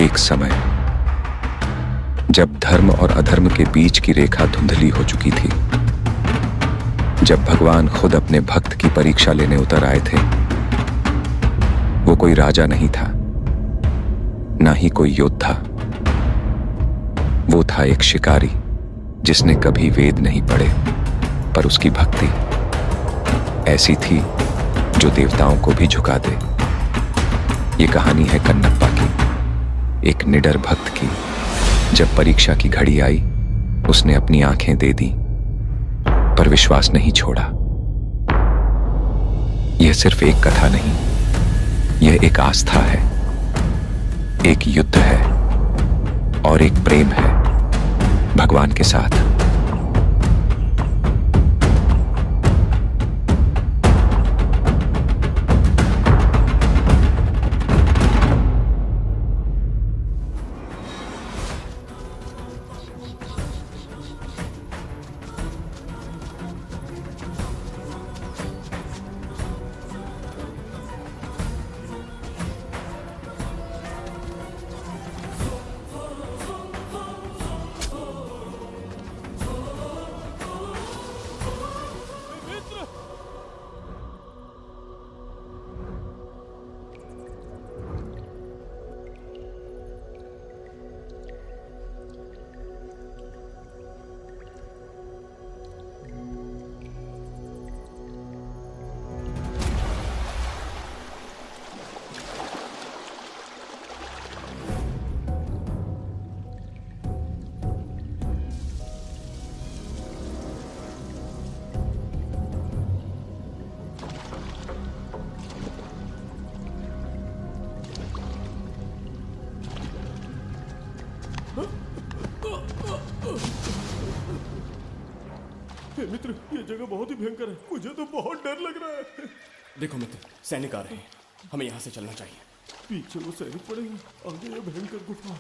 एक समय जब धर्म और अधर्म के बीच की रेखा धुंधली हो चुकी थी, जब भगवान खुद अपने भक्त की परीक्षा लेने उतर आए थे, वो कोई राजा नहीं था, ना ही कोई योद्धा। वो था एक शिकारी जिसने कभी वेद नहीं पढ़े, पर उसकी भक्ति ऐसी थी जो देवताओं को भी झुका दे। ये कहानी है कन्नप्पा की, एक निडर भक्त की। जब परीक्षा की घड़ी आई, उसने अपनी आंखें दे दी, पर विश्वास नहीं छोड़ा। यह सिर्फ एक कथा नहीं, यह एक आस्था है, एक युद्ध है और एक प्रेम है भगवान के साथ। मित्र, ये जगह बहुत ही भयंकर है। मुझे तो बहुत डर लग रहा है। देखो मित्र, सैनिक आ रहे हैं, हमें यहाँ से चलना चाहिए। पीछे वो सैनिक पड़े हैं, आगे ये भयंकर गुफा।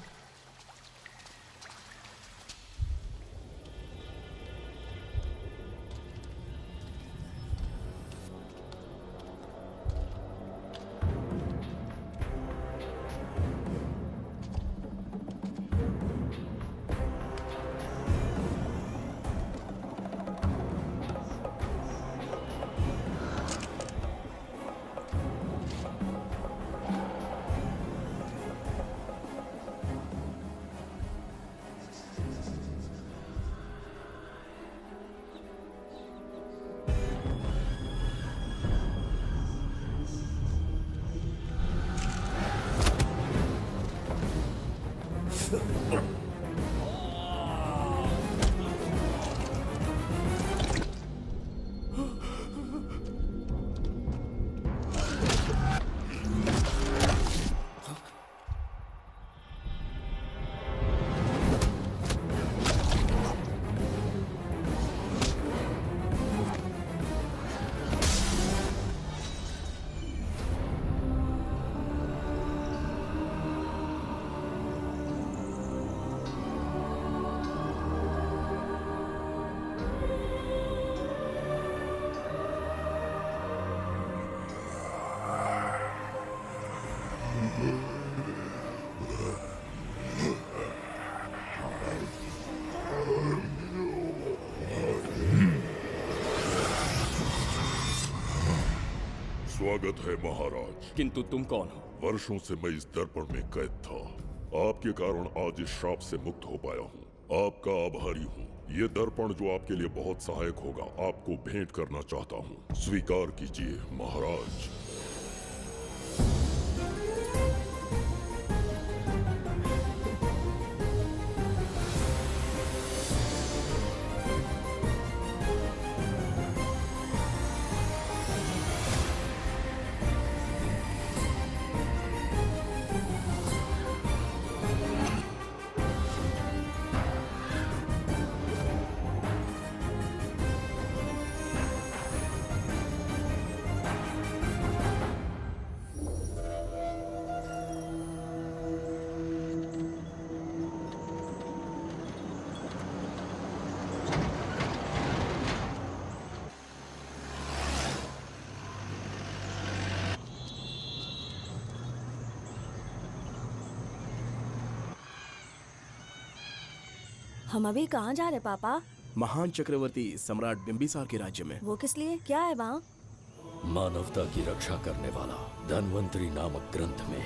स्वागत है महाराज। किंतु तुम कौन हो? वर्षों से मैं इस दर्पण में कैद था। आपके कारण आज इस श्राप से मुक्त हो पाया हूँ। आपका आभारी हूँ। ये दर्पण जो आपके लिए बहुत सहायक होगा, आपको भेंट करना चाहता हूँ। स्वीकार कीजिए महाराज। हम अभी कहाँ जा रहे पापा? महान चक्रवर्ती सम्राट बिंबिसार के राज्य में। वो किस लिए? क्या है वहाँ? मानवता की रक्षा करने वाला धन्वंतरी नामक ग्रंथ में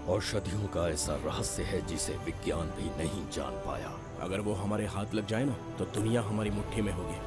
औषधियों का ऐसा रहस्य है जिसे विज्ञान भी नहीं जान पाया। अगर वो हमारे हाथ लग जाए ना तो दुनिया हमारी मुट्ठी में होगी।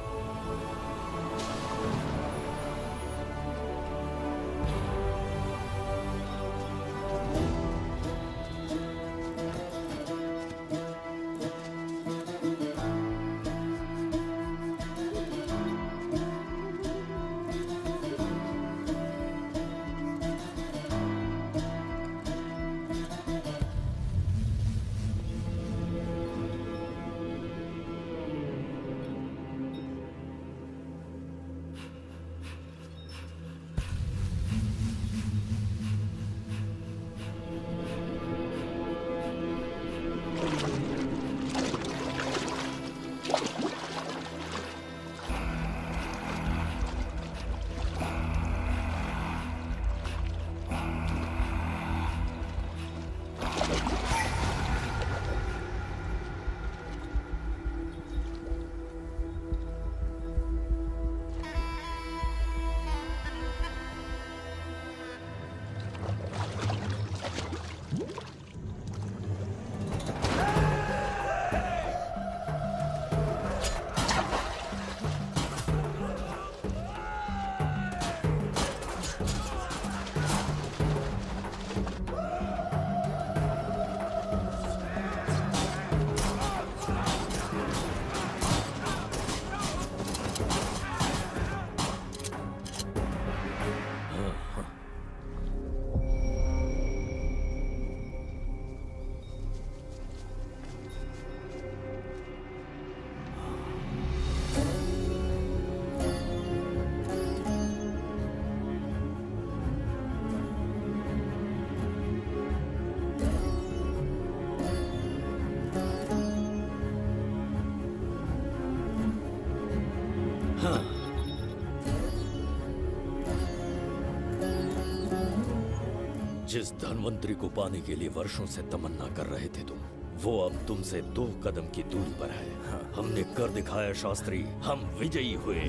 जिस धन्वंतरी को पाने के लिए वर्षों से तमन्ना कर रहे थे तुम, वो अब तुमसे 2 कदम की दूरी पर है। हमने कर दिखाया शास्त्री, हम विजयी हुए।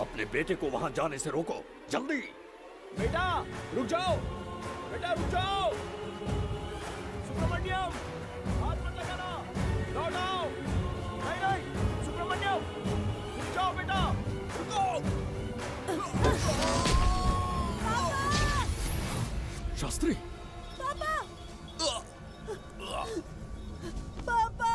अपने बेटे को वहां जाने से रोको, जल्दी। बेटा रुक जाओ, बेटा रुक जाओ। सुब्रमण्यम, हाथ मत लगाना, लौट आओ। नहीं नहीं सुब्रमण्यम, रुक जाओ बेटा, रुको। शास्त्री, पापा! पापा!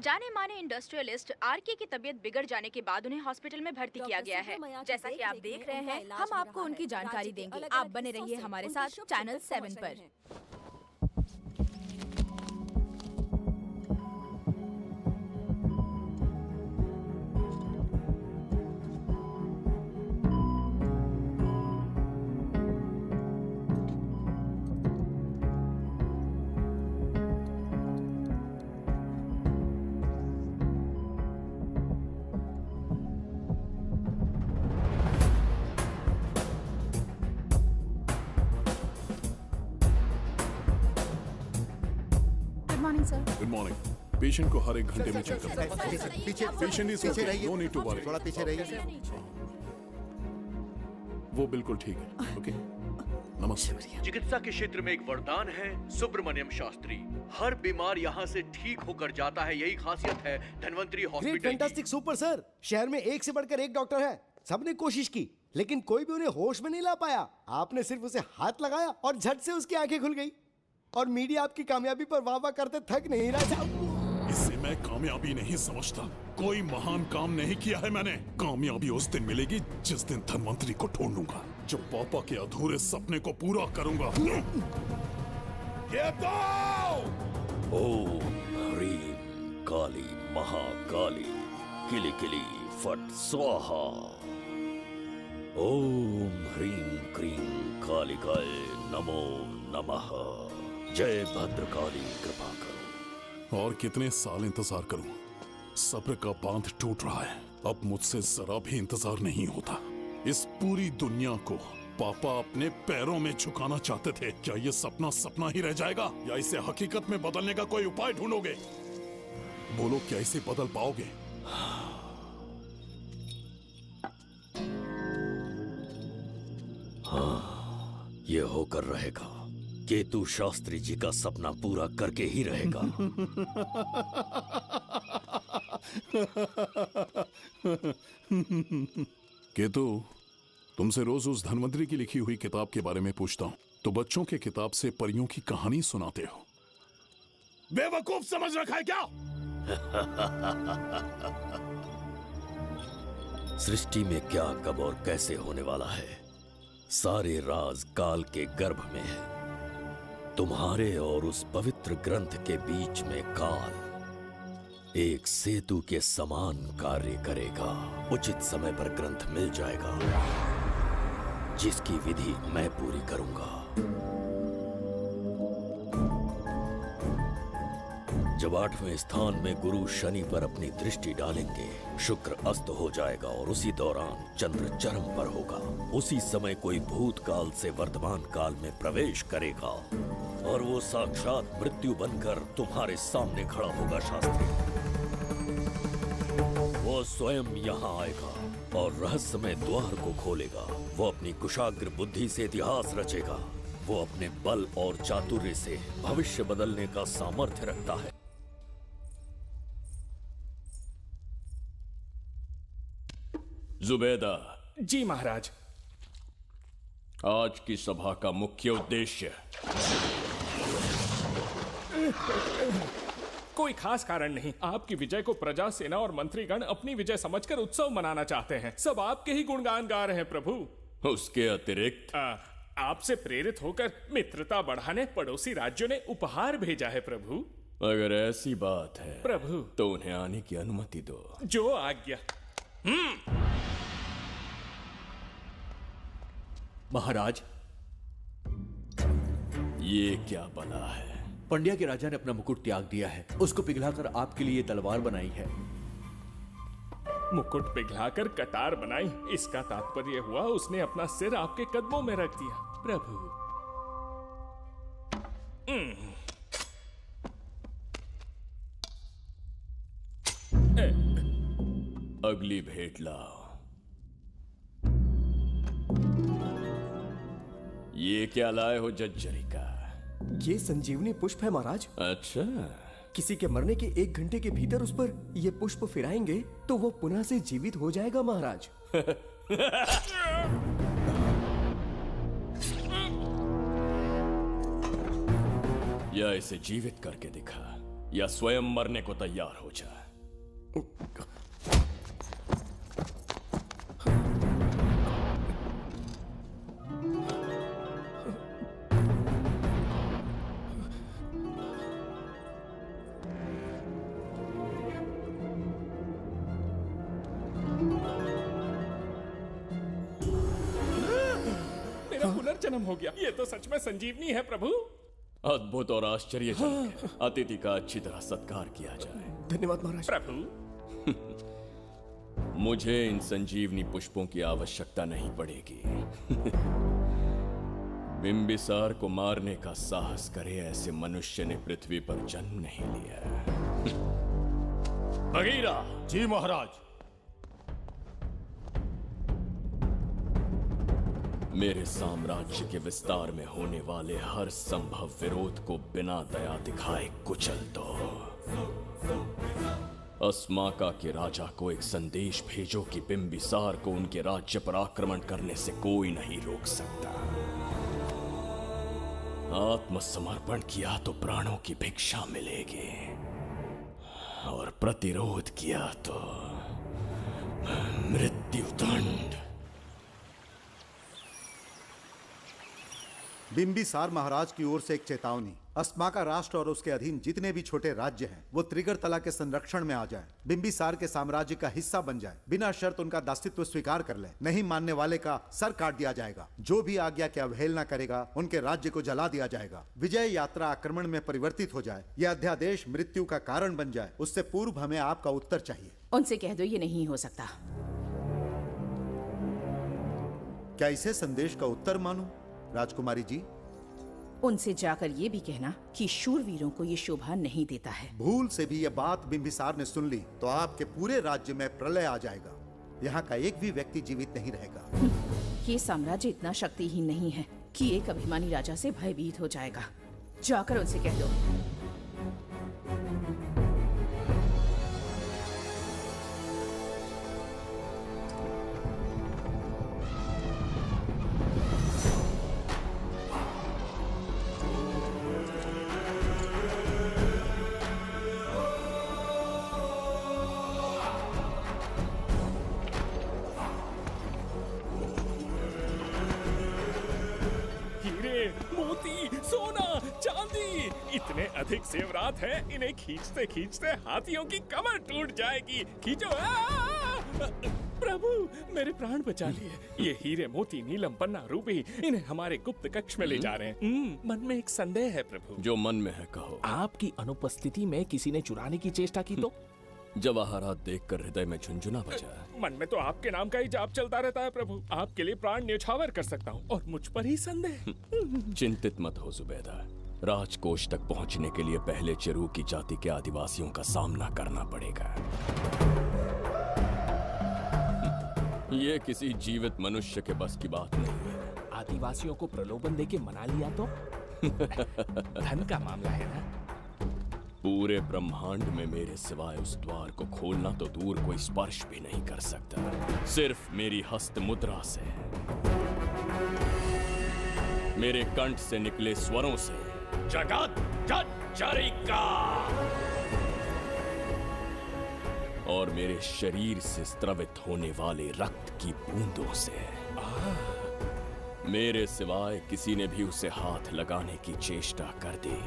जाने माने इंडस्ट्रियलिस्ट आरके की तबीयत बिगड़ जाने के बाद उन्हें हॉस्पिटल में भर्ती किया गया है। जैसा कि आप देख रहे हैं, हम आपको उनकी जानकारी देंगे। आप बने रहिए हमारे साथ चैनल 7 पर। Good morning sir. Good morning. Patient को हर एक घंटे में चेक करना है। पीछे पेशेंट इज पीछे ओके, रहिए। No need to worry. थोड़ा पीछे रहिए। वो बिल्कुल ठीक है। ओके, नमस्ते। चिकित्सा के क्षेत्र में एक वरदान है सुब्रमण्यम शास्त्री। हर बीमार यहाँ से ठीक होकर जाता है, यही खासियत है धन्वंतरी ग्रेट, हॉस्पिटल की। Fantastic, super sir. शहर में एक से बढ़कर एक डॉक्टर है। सबने कोशिश की लेकिन कोई भी उन्हें होश में नहीं ला पाया। आपने सिर्फ उसे हाथ लगाया और झट से उसकी आंखें खुल गई। और मीडिया आपकी कामयाबी पर वाह वाह करते थक नहीं रहा। इसे मैं कामयाबी नहीं समझता। कोई महान काम नहीं किया है मैंने। कामयाबी उस दिन मिलेगी जिस दिन धन्वंतरी को ढूंढूंगा, जो पापा के अधूरे सपने को पूरा करूंगा। ये दो! ओम ह्रीं काली महाकाली किली किली फट स्वाहा। ओम ह्रीं क्रीं कालिकाय नमो नमः। जय भद्रकाली, कृपा करो। और कितने साल इंतजार करूं? सब्र का बांध टूट रहा है। अब मुझसे जरा भी इंतजार नहीं होता। इस पूरी दुनिया को पापा अपने पैरों में झुकाना चाहते थे। क्या ये सपना सपना ही रह जाएगा या इसे हकीकत में बदलने का कोई उपाय ढूंढोगे? बोलो, क्या इसे बदल पाओगे? हाँ, ये होकर रहेगा। केतु शास्त्री जी का सपना पूरा करके ही रहेगा। केतु, तुमसे रोज उस धन्वंतरी की लिखी हुई किताब के बारे में पूछता हूँ तो बच्चों के किताब से परियों की कहानी सुनाते हो। बेवकूफ समझ रखा है क्या? सृष्टि में क्या, कब और कैसे होने वाला है, सारे राज काल के गर्भ में है। तुम्हारे और उस पवित्र ग्रंथ के बीच में काल एक सेतु के समान कार्य करेगा। उचित समय पर ग्रंथ मिल जाएगा, जिसकी विधि मैं पूरी करूंगा। जब 8वें स्थान में गुरु शनि पर अपनी दृष्टि डालेंगे, शुक्र अस्त हो जाएगा और उसी दौरान चंद्र चरम पर होगा। उसी समय कोई भूतकाल से वर्तमान काल में प्रवेश करेगा और वो साक्षात मृत्यु बनकर तुम्हारे सामने खड़ा होगा। शास्त्री, वो स्वयं यहाँ आएगा और रहस्यमय द्वार को खोलेगा। वो अपनी कुशाग्र बुद्धि से इतिहास रचेगा। वो अपने बल और चातुर्य से भविष्य बदलने का सामर्थ्य रखता है। जुबेदा, जी महाराज। आज की सभा का मुख्य उद्देश्य कोई खास कारण नहीं। आपकी विजय को प्रजा, सेना और मंत्रीगण अपनी विजय समझकर उत्सव मनाना चाहते हैं। सब आपके ही गुणगान गा रहे हैं प्रभु। उसके अतिरिक्त आपसे प्रेरित होकर मित्रता बढ़ाने पड़ोसी राज्यों ने उपहार भेजा है प्रभु। अगर ऐसी बात है प्रभु, तो उन्हें आने की अनुमति दो। जो आज्ञा। महाराज, ये क्या बला है? पंड्या के राजा ने अपना मुकुट त्याग दिया है। उसको पिघलाकर आपके लिए तलवार बनाई है। मुकुट पिघलाकर कटार बनाई, इसका तात्पर्य हुआ उसने अपना सिर आपके कदमों में रख दिया प्रभु। अगली भेंट लाओ। ये क्या लाए हो जज्जरी का? ये संजीवनी पुष्प है महाराज। अच्छा, किसी के मरने के 1 घंटे के भीतर उस पर ये पुष्प फिराएंगे तो वो पुनः से जीवित हो जाएगा महाराज। या इसे जीवित करके दिखा। या स्वयं मरने को तैयार हो जा। मेरा पुनर्जन्म हो गया। ये तो सच में संजीवनी है प्रभु। अद्भुत और आश्चर्यजनक है। अतिथि का अच्छी तरह सत्कार किया जाए। धन्यवाद महाराज। प्रभु, मुझे इन संजीवनी पुष्पों की आवश्यकता नहीं पड़ेगी। बिंबिसार को मारने का साहस करे ऐसे मनुष्य ने पृथ्वी पर जन्म नहीं लिया। बगीरा। जी महाराज। मेरे साम्राज्य के विस्तार में होने वाले हर संभव विरोध को बिना दया दिखाए कुचल दो। अस्माका के राजा को एक संदेश भेजो कि बिंबिसार को उनके राज्य पर आक्रमण करने से कोई नहीं रोक सकता। आत्मसमर्पण किया तो प्राणों की भिक्षा मिलेगी, और प्रतिरोध किया तो मृत्युदंड। बिंबिसार महाराज की ओर से एक चेतावनी। अस्माका राष्ट्र और उसके अधीन जितने भी छोटे राज्य हैं वो त्रिगर्तला के संरक्षण में आ जाएं, बिंबिसार के साम्राज्य का हिस्सा बन जाएं, बिना शर्त उनका दासत्व स्वीकार कर लें। नहीं मानने वाले का सर काट दिया जाएगा। जो भी आज्ञा की अवहेलना करेगा उनके राज्य को जला दिया जाएगा। विजय यात्रा आक्रमण में परिवर्तित हो जाए, यह अध्यादेश मृत्यु का कारण बन जाए, उससे पूर्व हमें आपका उत्तर चाहिए। उनसे कह दो ये नहीं हो सकता। क्या इसे संदेश का उत्तर मानूं? राजकुमारी जी, उनसे जाकर ये भी कहना कि शूरवीरों को ये शोभा नहीं देता है। भूल से भी ये बात बिंबिसार ने सुन ली तो आपके पूरे राज्य में प्रलय आ जाएगा। यहाँ का एक भी व्यक्ति जीवित नहीं रहेगा। ये साम्राज्य इतना शक्तिहीन नहीं है कि एक अभिमानी राजा से भयभीत हो जाएगा। जाकर उनसे कह दो। इतने अधिक जेवरात हैं, इन्हें खींचते खींचते हाथियों की कमर टूट जाएगी। खींचो। प्रभु, मेरे प्राण बचा लिए। ये हीरे मोती नीलम पन्ना रूबी, इन्हें हमारे गुप्त कक्ष में ले जा रहे हैं। मन में एक संदेह है प्रभु। जो मन में है कहो। आपकी अनुपस्थिति में किसी ने चुराने की चेष्टा की तो? जवाहरात देखकर हृदय में झुंझुना बजा। मन में तो आपके नाम का ही जाप चलता रहता है प्रभु। आपके लिए प्राण न्यौछावर कर सकता हूँ, और मुझ पर ही संदेह। चिंतित मत हो जुबैदा। राजकोष तक पहुंचने के लिए पहले चिरूकी जाति के आदिवासियों का सामना करना पड़ेगा। ये किसी जीवित मनुष्य के बस की बात नहीं है। आदिवासियों को प्रलोभन देके मना लिया तो? धन का मामला है ना। पूरे ब्रह्मांड में मेरे सिवाय उस द्वार को खोलना तो दूर कोई स्पर्श भी नहीं कर सकता। सिर्फ मेरी हस्त मुद्रा से, मेरे कंठ से निकले स्वरों से जगत जज्जरिका, और मेरे शरीर से स्त्रवित होने वाले रक्त की बूंदों से। मेरे सिवाय किसी ने भी उसे हाथ लगाने की चेष्टा कर दी,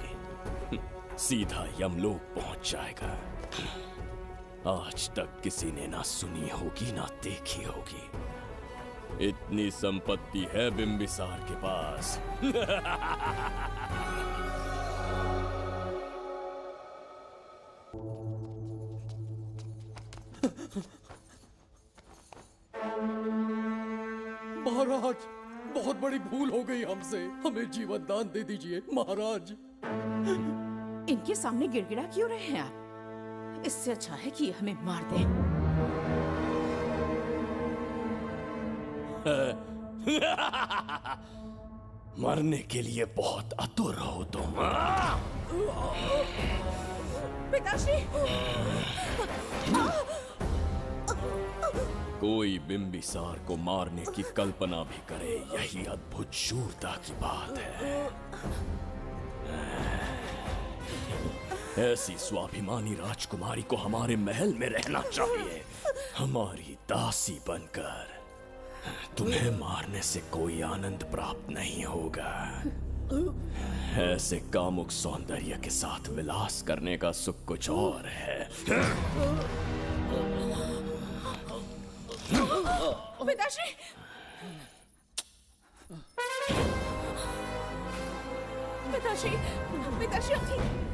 सीधा यमलोक पहुंच जाएगा। आज तक किसी ने ना सुनी होगी ना देखी होगी। इतनी संपत्ति है बिंबिसार के पास। महाराज, बहुत बड़ी भूल हो गई हमसे। हमें जीवन दान दे दीजिए महाराज। इनके सामने गिड़गिड़ा क्यों रहे हैं आप? इससे अच्छा है कि हमें मार दें। मरने के लिए बहुत आतुर हो तुम। पिताश्री! कोई बिंबिसार को मारने की कल्पना भी करे, यही अद्भुत शूरता की बात है। ऐसी स्वाभिमानी राजकुमारी को हमारे महल में रहना चाहिए, हमारी दासी बनकर। तुम्हें मारने से कोई आनंद प्राप्त नहीं होगा। ऐसे कामुक सौंदर्य के साथ विलास करने का सुख कुछ और है। पिताश्री, पिताश्री, पिताश्री उठिए।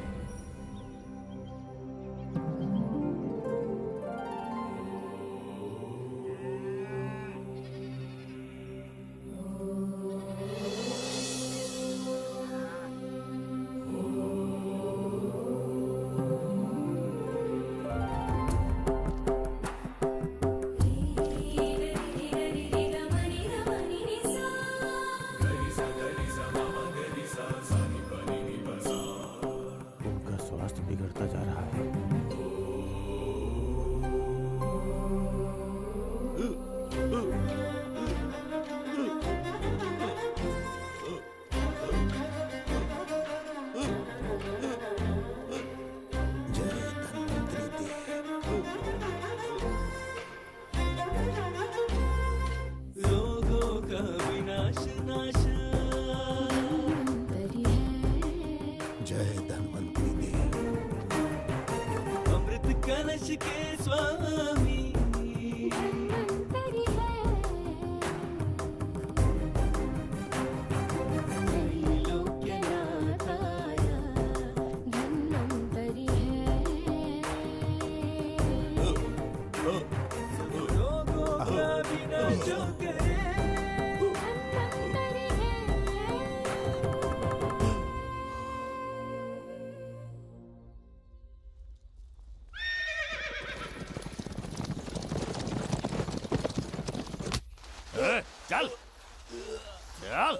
चल चल।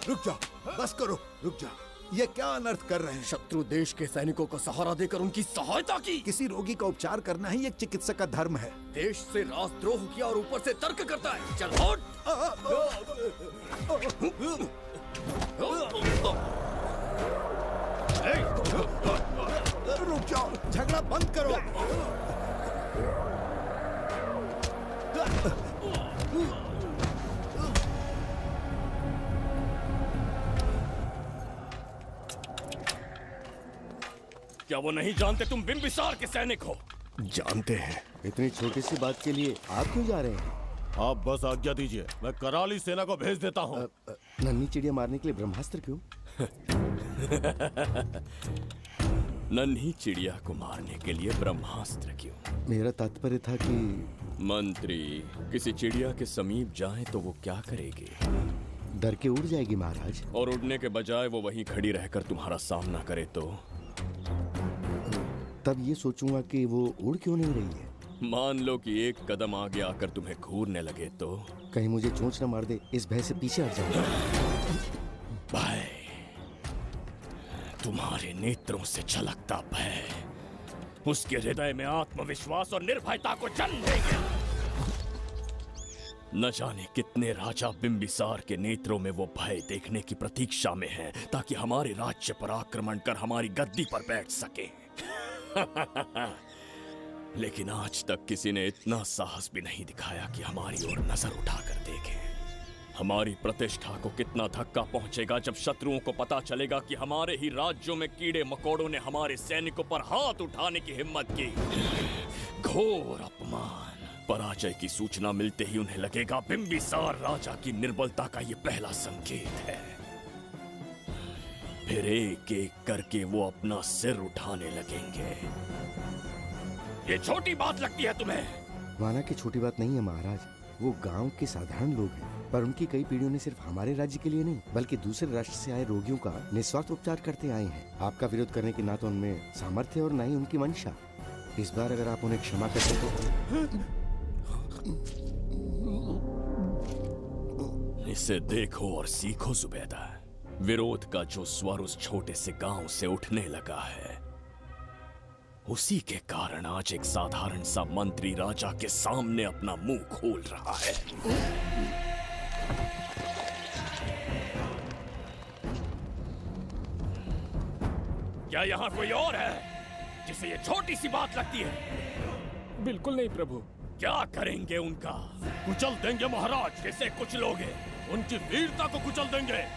रुक जाओ, बस करो, रुक जाओ। ये क्या अनर्थ कर रहे हैं? शत्रु देश के सैनिकों को सहारा देकर उनकी सहायता की। किसी रोगी का उपचार करना ही एक चिकित्सक का धर्म है। देश से राजद्रोह किया और ऊपर से तर्क करता है। चल हट। रुक जाओ, झगड़ा बंद करो। क्या वो नहीं जानते तुम बिंबिसार के सैनिक हो? जानते हैं। इतनी छोटी सी बात के लिए आप क्यों जा रहे हैं? आप बस आज्ञा दीजिए, मैं कराली सेना को भेज देता हूँ। नन्ही चिड़िया मारने के लिए ब्रह्मास्त्र क्यों? नन्ही चिड़िया को मारने के लिए ब्रह्मास्त्र क्यों? मेरा तात्पर्य था कि मंत्री किसी चिड़िया के समीप जाए तो वो क्या करेगी? डर के उड़ जाएगी महाराज। और उड़ने के बजाय वो वहीं खड़ी रहकर तुम्हारा सामना करे तो? तब ये सोचूंगा कि वो उड़ क्यों नहीं रही है। मान लो कि एक कदम आगे आकर तुम्हें घूरने लगे तो? कहीं मुझे चोंच न मार दे, इस भय से पीछे हट जाऊंगा। भय, तुम्हारे नेत्रों से झलकता भय उसके हृदय में आत्मविश्वास और निर्भयता को जन्म देंगे। न जाने कितने राजा बिंबिसार के नेत्रों में वो भय देखने की प्रतीक्षा में हैं, ताकि हमारे राज्य पर आक्रमण कर हमारी गद्दी पर बैठ सके। लेकिन आज तक किसी ने इतना साहस भी नहीं दिखाया कि हमारी ओर नजर उठाकर देखे। हमारी प्रतिष्ठा को कितना धक्का पहुंचेगा जब शत्रुओं को पता चलेगा कि हमारे ही राज्यों में कीड़े मकोड़ों ने हमारे सैनिकों पर हाथ उठाने की हिम्मत की। घोर अपमान। पराजय की सूचना मिलते ही उन्हें लगेगा बिंबिसार राजा की निर्बलता का ये पहला संकेत है। फिर एक एक करके वो अपना सिर उठाने लगेंगे। ये छोटी बात लगती है तुम्हें? माना कि छोटी बात नहीं है महाराज। वो गांव के साधारण लोग हैं, पर उनकी कई पीढ़ियों ने सिर्फ हमारे राज्य के लिए नहीं बल्कि दूसरे राष्ट्र से आए रोगियों का निस्वार्थ उपचार करते आए हैं। आपका विरोध करने की ना तो उनमें सामर्थ्य और ना ही उनकी मंशा। इस बार अगर आप उन्हें क्षमा कर सको। इसे देखो और सीखो जुबैदा। विरोध का जो स्वर उस छोटे से गांव से उठने लगा है, उसी के कारण आज एक साधारण सा मंत्री राजा के सामने अपना मुंह खोल रहा है। क्या यहाँ कोई और है जिसे ये छोटी सी बात लगती है? बिल्कुल नहीं प्रभु। क्या करेंगे उनका? कुचल देंगे महाराज, जैसे कुछ लोग हैं। उनकी वीरता को कुचल देंगे।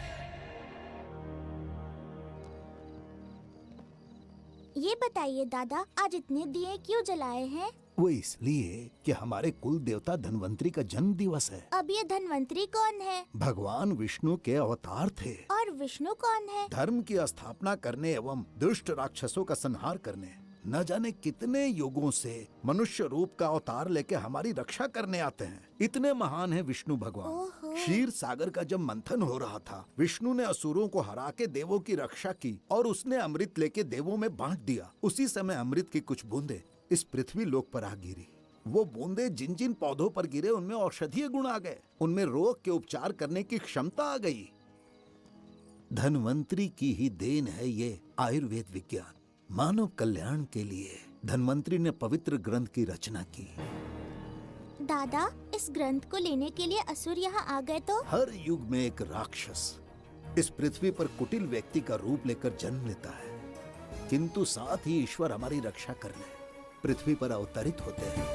ये बताइए दादा, आज इतने दिए क्यों जलाए हैं? वो इसलिए कि हमारे कुल देवता धन्वंतरी का जन्म दिवस है। अब ये धन्वंतरी कौन है? भगवान विष्णु के अवतार थे। और विष्णु कौन है? धर्म की स्थापना करने एवं दुष्ट राक्षसों का संहार करने। न जाने कितने युगों से मनुष्य रूप का अवतार लेके हमारी रक्षा करने आते हैं। इतने महान है विष्णु भगवान। क्षीर सागर का जब मंथन हो रहा था, विष्णु ने असुरों को हरा के देवों की रक्षा की और उसने अमृत लेके देवों में बांट दिया। उसी समय अमृत की कुछ बूंदे इस पृथ्वी लोक पर आ गिरी। वो बूंदे जिन जिन पौधों पर गिरे उनमें औषधीय गुण आ गए, उनमें रोग के उपचार करने की क्षमता आ गई। धन्वंतरी की ही देन है ये आयुर्वेद विज्ञान। मानव कल्याण के लिए धन्वंतरी ने पवित्र ग्रंथ की रचना की। दादा, इस ग्रंथ को लेने के लिए असुर यहाँ आ गए तो? हर युग में एक राक्षस इस पृथ्वी पर कुटिल व्यक्ति का रूप लेकर जन्म लेता है, किंतु साथ ही ईश्वर हमारी रक्षा करने पृथ्वी पर अवतरित होते हैं।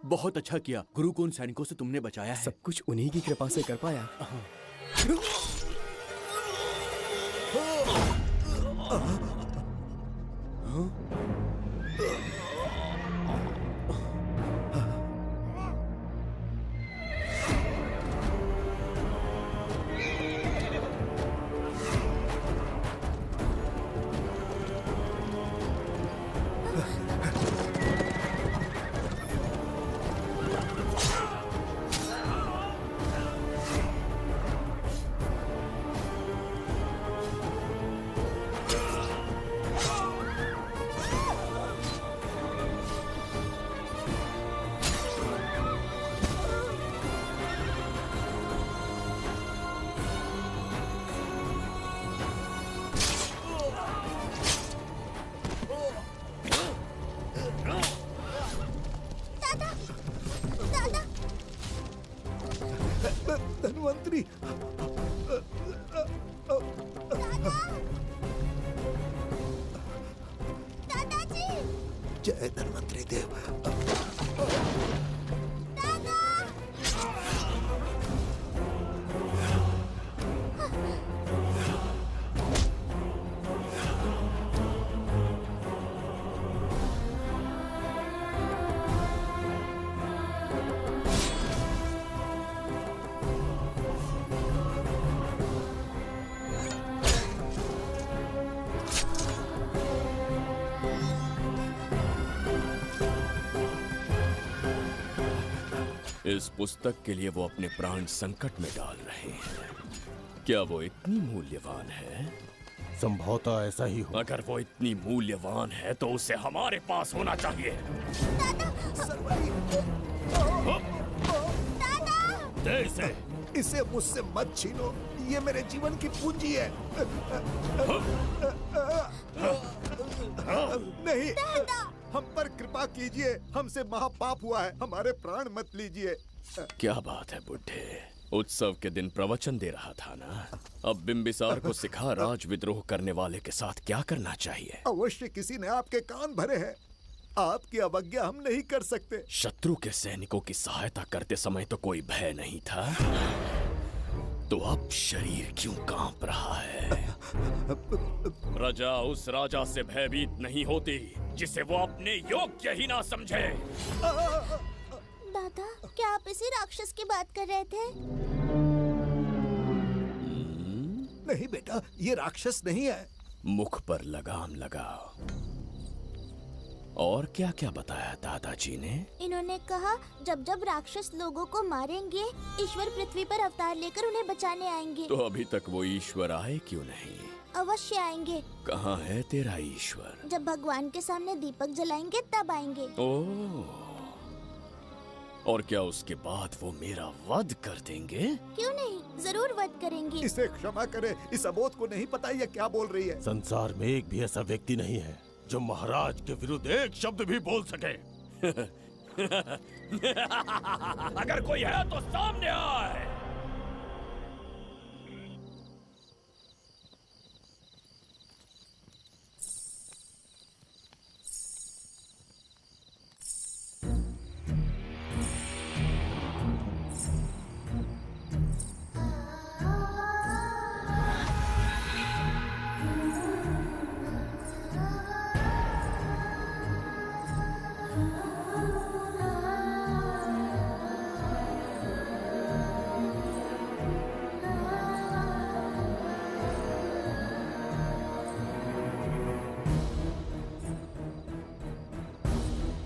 बहुत अच्छा किया गुरु को उन सैनिकों से तुमने बचाया है। सब कुछ उन्हीं की कृपा से कर पाया। धन्वंतरी, दादाजी, जय धन्वंतरी देव। इस पुस्तक के लिए वो अपने प्राण संकट में डाल रहे हैं। क्या वो इतनी मूल्यवान है? संभवतः ऐसा ही हो। अगर वो इतनी मूल्यवान है तो उसे हमारे पास होना चाहिए। दे इसे मुझसे मत छीनो, ये मेरे जीवन की पूंजी है। नहीं, हम पर कृपा कीजिए, हमसे महापाप हुआ है, हमारे प्राण मत लीजिए। क्या बात है बुड्ढे, उत्सव के दिन प्रवचन दे रहा था ना। अब बिंबिसार को सिखा राज विद्रोह करने वाले के साथ क्या करना चाहिए। अवश्य किसी ने आपके कान भरे हैं, आपकी अवज्ञा हम नहीं कर सकते। शत्रु के सैनिकों की सहायता करते समय तो कोई भय नहीं था, तो अब शरीर क्यों कांप रहा है? प्रजा उस राजा से भयभीत नहीं होती जिसे वो अपने योग्य ही ना समझे। दादा, क्या आप इसी राक्षस की बात कर रहे थे? नहीं बेटा, ये राक्षस नहीं है। मुख पर लगाम लगाओ। और क्या क्या बताया दादाजी ने? इन्होंने कहा जब जब राक्षस लोगों को मारेंगे, ईश्वर पृथ्वी पर अवतार लेकर उन्हें बचाने आएंगे। तो अभी तक वो ईश्वर आए क्यों नहीं? अवश्य आएंगे। कहाँ है तेरा ईश्वर? जब भगवान के सामने दीपक जलाएंगे तब आएंगे। ओह, और क्या उसके बाद वो मेरा वध कर देंगे? क्यों नहीं, जरूर वध करेंगे। इसे क्षमा करे, इस अबोध को नहीं पता ये क्या बोल रही है। संसार में एक भी ऐसा व्यक्ति नहीं है जो महाराज के विरुद्ध एक शब्द भी बोल सके। अगर कोई है तो सामने आए।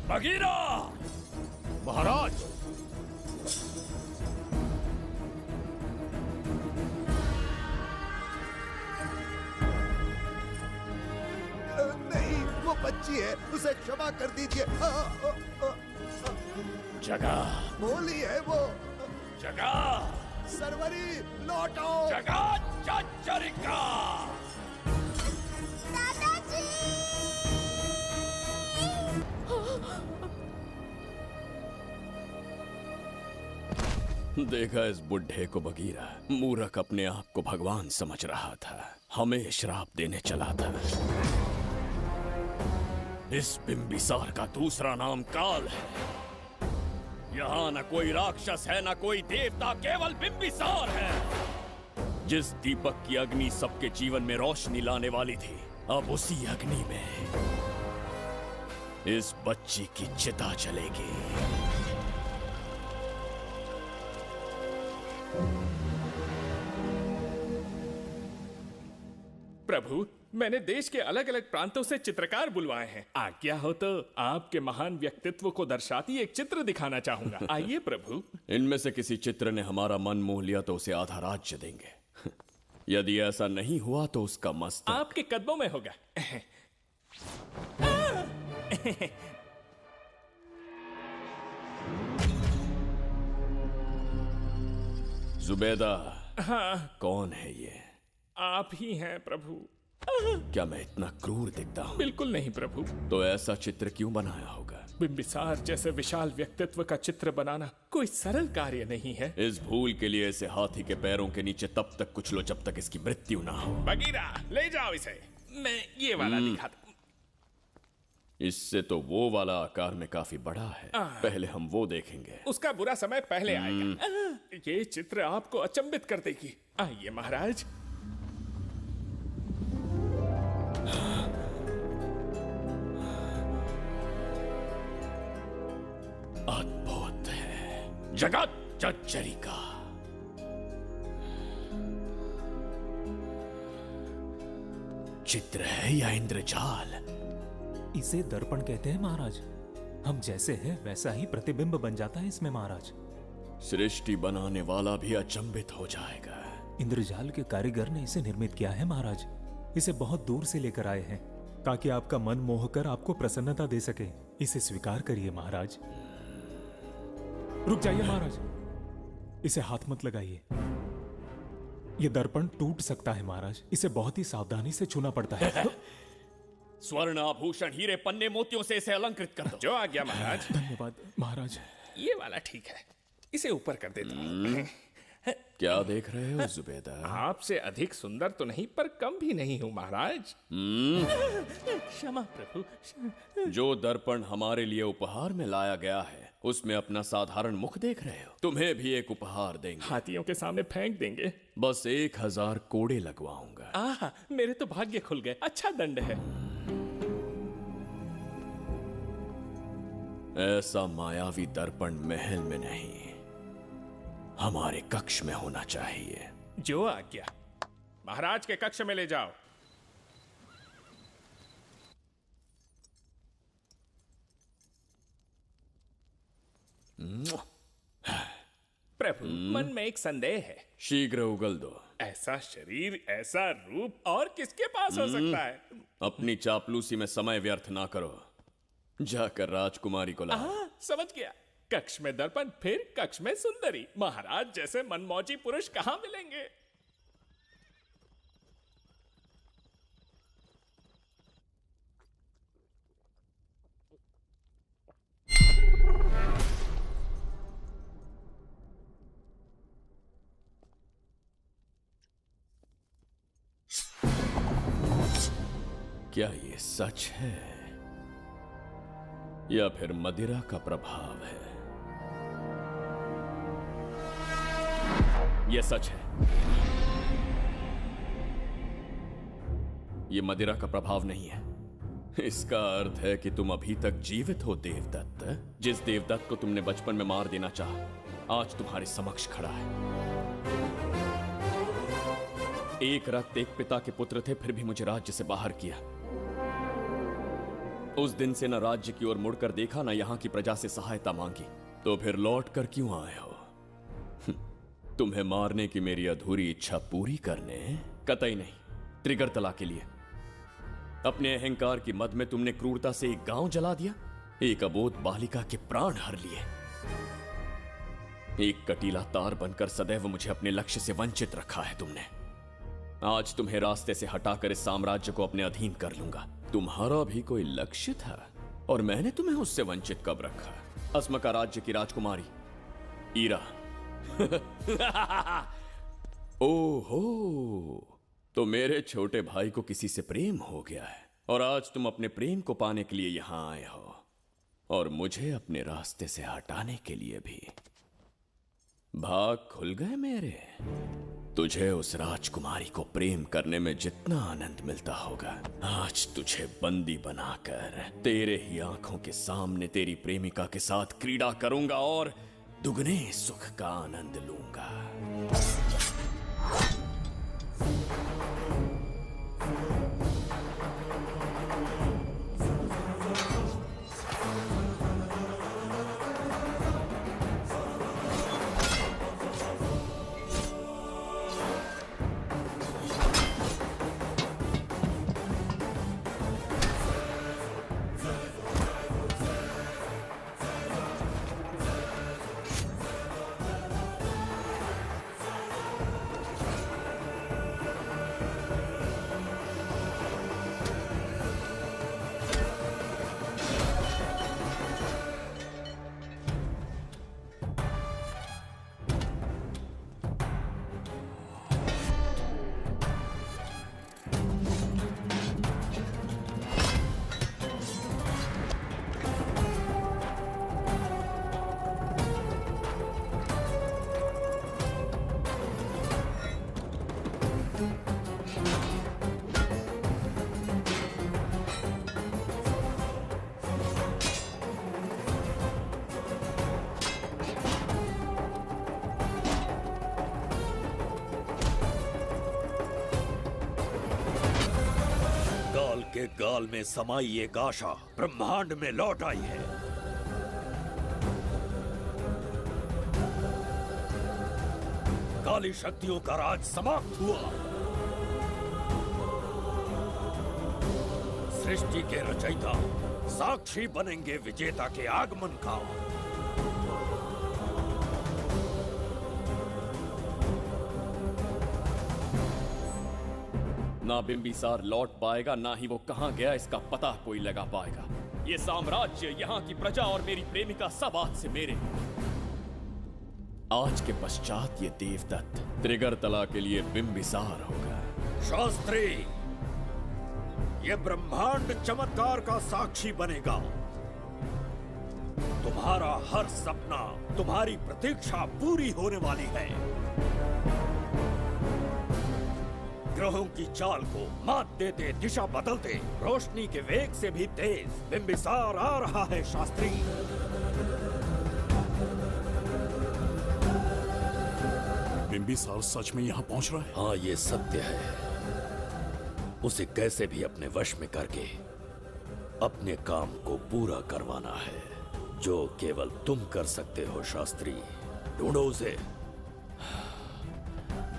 बगीरा! महाराज! नहीं, वो बच्ची है, उसे क्षमा कर दीजिए। जगह बोली है वो। जगह सरवरी लौटो। जगह चचरिका। देखा इस बुढ़े को बगीरा। मूर्ख अपने आप को भगवान समझ रहा था, हमें श्राप देने चला था। इस बिंबिसार का दूसरा नाम काल है। यहाँ न कोई राक्षस है न कोई देवता, केवल बिंबिसार है। जिस दीपक की अग्नि सबके जीवन में रोशनी लाने वाली थी, अब उसी अग्नि में इस बच्ची की चिता जलेगी। प्रभु, मैंने देश के अलग अलग प्रांतों से चित्रकार बुलवाए हैं। आज्ञा हो तो आपके महान व्यक्तित्व को दर्शाती एक चित्र दिखाना चाहूंगा। आइए प्रभु। इनमें से किसी चित्र ने हमारा मन मोह लिया तो उसे आधा राज्य देंगे। यदि ऐसा नहीं हुआ तो उसका मस्तक आपके कदमों में होगा। जुबेदा। हाँ। कौन है ये? आप ही हैं प्रभु। क्या मैं इतना क्रूर दिखता हूँ? बिल्कुल नहीं प्रभु। तो ऐसा चित्र क्यों बनाया होगा? बिंबिसार जैसे विशाल व्यक्तित्व का चित्र बनाना कोई सरल कार्य नहीं है। इस भूल के लिए इसे हाथी के पैरों के नीचे तब तक कुचलो जब तक इसकी मृत्यु ना हो। बगीरा, ले जाओ इसे। मैं ये वाला दिखाता। इससे तो वो वाला आकार में काफी बड़ा है। पहले हम वो देखेंगे। उसका बुरा समय पहले आएगा। ये चित्र आपको अचंभित कर देगी। आइए महाराज। अद्भुत है। जगत चचरिका। चित्र है या इंद्रजाल? इसे दर्पण कहते हैं महाराज। हम जैसे हैं वैसा ही प्रतिबिंब बन जाता है इसमें महाराज। सृष्टि बनाने वाला भी अचंभित हो जाएगा। इंद्रजाल के कारीगर ने इसे निर्मित किया है महाराज। इसे बहुत दूर से लेकर आए हैं ताकि आपका मन मोह कर आपको प्रसन्नता दे सके। इसे स्वीकार करिए महाराज। रुक जाइए महाराज, इसे हाथ मत लगाइए। यह दर्पण टूट सकता है महाराज। इसे बहुत ही सावधानी से छूना पड़ता है। स्वर्ण आभूषण हीरे पन्ने मोतियों से इसे अलंकृत कर दो। जो आ गया महाराज। धन्यवाद महाराज। ये वाला ठीक है, इसे ऊपर कर देता हूं। क्या देख रहे हो जुबेदा? आपसे अधिक सुंदर तो नहीं पर कम भी नहीं हूं महाराज। क्षमा प्रभु। जो दर्पण हमारे लिए उपहार में लाया गया है उसमें अपना साधारण मुख देख रहे हो? तुम्हें भी एक उपहार देंगे। हाथियों के सामने फेंक देंगे। बस 1000 कोड़े लगवाऊंगा। आहा, मेरे तो भाग्य खुल गए। अच्छा दंड है। ऐसा मायावी दर्पण महल में नहीं, हमारे कक्ष में होना चाहिए। जो आज्ञा। महाराज के कक्ष में ले जाओ। प्रभु, मन में एक संदेह है। शीघ्र उगल दो। ऐसा शरीर, ऐसा रूप और किसके पास हो सकता है? अपनी चापलूसी में समय व्यर्थ ना करो। जाकर राजकुमारी को लाओ। समझ गया। कक्ष में दर्पण, फिर कक्ष में सुंदरी। महाराज जैसे मनमौजी पुरुष कहाँ मिलेंगे? क्या ये सच है या फिर मदिरा का प्रभाव है? यह सच है। यह मदिरा का प्रभाव नहीं है। इसका अर्थ है कि तुम अभी तक जीवित हो देवदत्त। जिस देवदत्त को तुमने बचपन में मार देना चाहा, आज तुम्हारे समक्ष खड़ा है। एक रक्त एक पिता के पुत्र थे, फिर भी मुझे राज्य से बाहर किया। उस दिन से न राज्य की ओर मुड़कर देखा, न यहां की प्रजा से सहायता मांगी। तो फिर लौट कर क्यों आए हो? तुम्हें मारने की मेरी अधूरी इच्छा पूरी करने? कतई नहीं, त्रिगर्तला के लिए। अपने अहंकार की मद में तुमने क्रूरता से एक गांव जला दिया, एक अबोध बालिका के प्राण हर लिए। एक कटीला तार बनकर सदैव मुझे अपने लक्ष्य से वंचित रखा है तुमने। आज तुम्हें रास्ते से हटाकर इस साम्राज्य को अपने अधीन कर लूंगा। तुम्हारा भी कोई लक्ष्य था और मैंने तुम्हें उससे वंचित कब रखा? अस्मका राज्य की राजकुमारी ईरा। ओहो, तो मेरे छोटे भाई को किसी से प्रेम हो गया है और आज तुम अपने प्रेम को पाने के लिए यहां आए हो और मुझे अपने रास्ते से हटाने के लिए भी। भाग खुल गए मेरे। तुझे उस राजकुमारी को प्रेम करने में जितना आनंद मिलता होगा, आज तुझे बंदी बनाकर तेरे ही आंखों के सामने तेरी प्रेमिका के साथ क्रीड़ा करूंगा और दुगने सुख का आनंद लूंगा। के गाल में समाई एक आशा ब्रह्मांड में लौट आई है। काली शक्तियों का राज समाप्त हुआ। सृष्टि के रचयिता साक्षी बनेंगे विजेता के आगमन का। ना बिंबिसार लौट पाएगा, ना ही वो कहां गया इसका पता कोई लगा पाएगा। ये साम्राज्य, यहाँ की प्रजा और मेरी प्रेमिका सब आज से मेरे। आज के पश्चात ये देवदत्त त्रिगर्तला के लिए बिंबिसार होगा। शास्त्री, ये ब्रह्मांड चमत्कार का साक्षी बनेगा। तुम्हारा हर सपना, तुम्हारी प्रतीक्षा पूरी होने वाली है। ग्रहों की चाल को मात देते, दिशा बदलते, रोशनी के वेग से भी तेज बिंबिसार आ रहा है। शास्त्री, बिंबिसार सच में यहाँ पहुँच रहा है? हाँ, ये सत्य है। उसे कैसे भी अपने वश में करके अपने काम को पूरा करवाना है, जो केवल तुम कर सकते हो। शास्त्री, ढूंढो उसे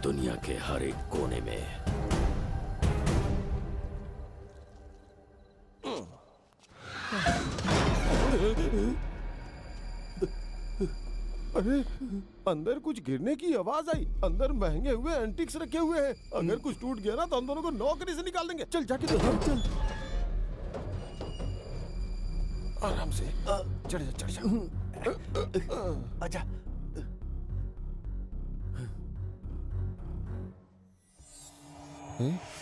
दुनिया के हर एक कोने में। अरे अंदर कुछ गिरने की आवाज आई। अंदर महंगे हुए एंटिक्स रखे हुए हैं। अगर कुछ टूट गया ना तो हम दोनों को नौकरी से निकाल देंगे। चल जाके देख, चल आराम से चढ़ जा, चढ़ जा। अच्छा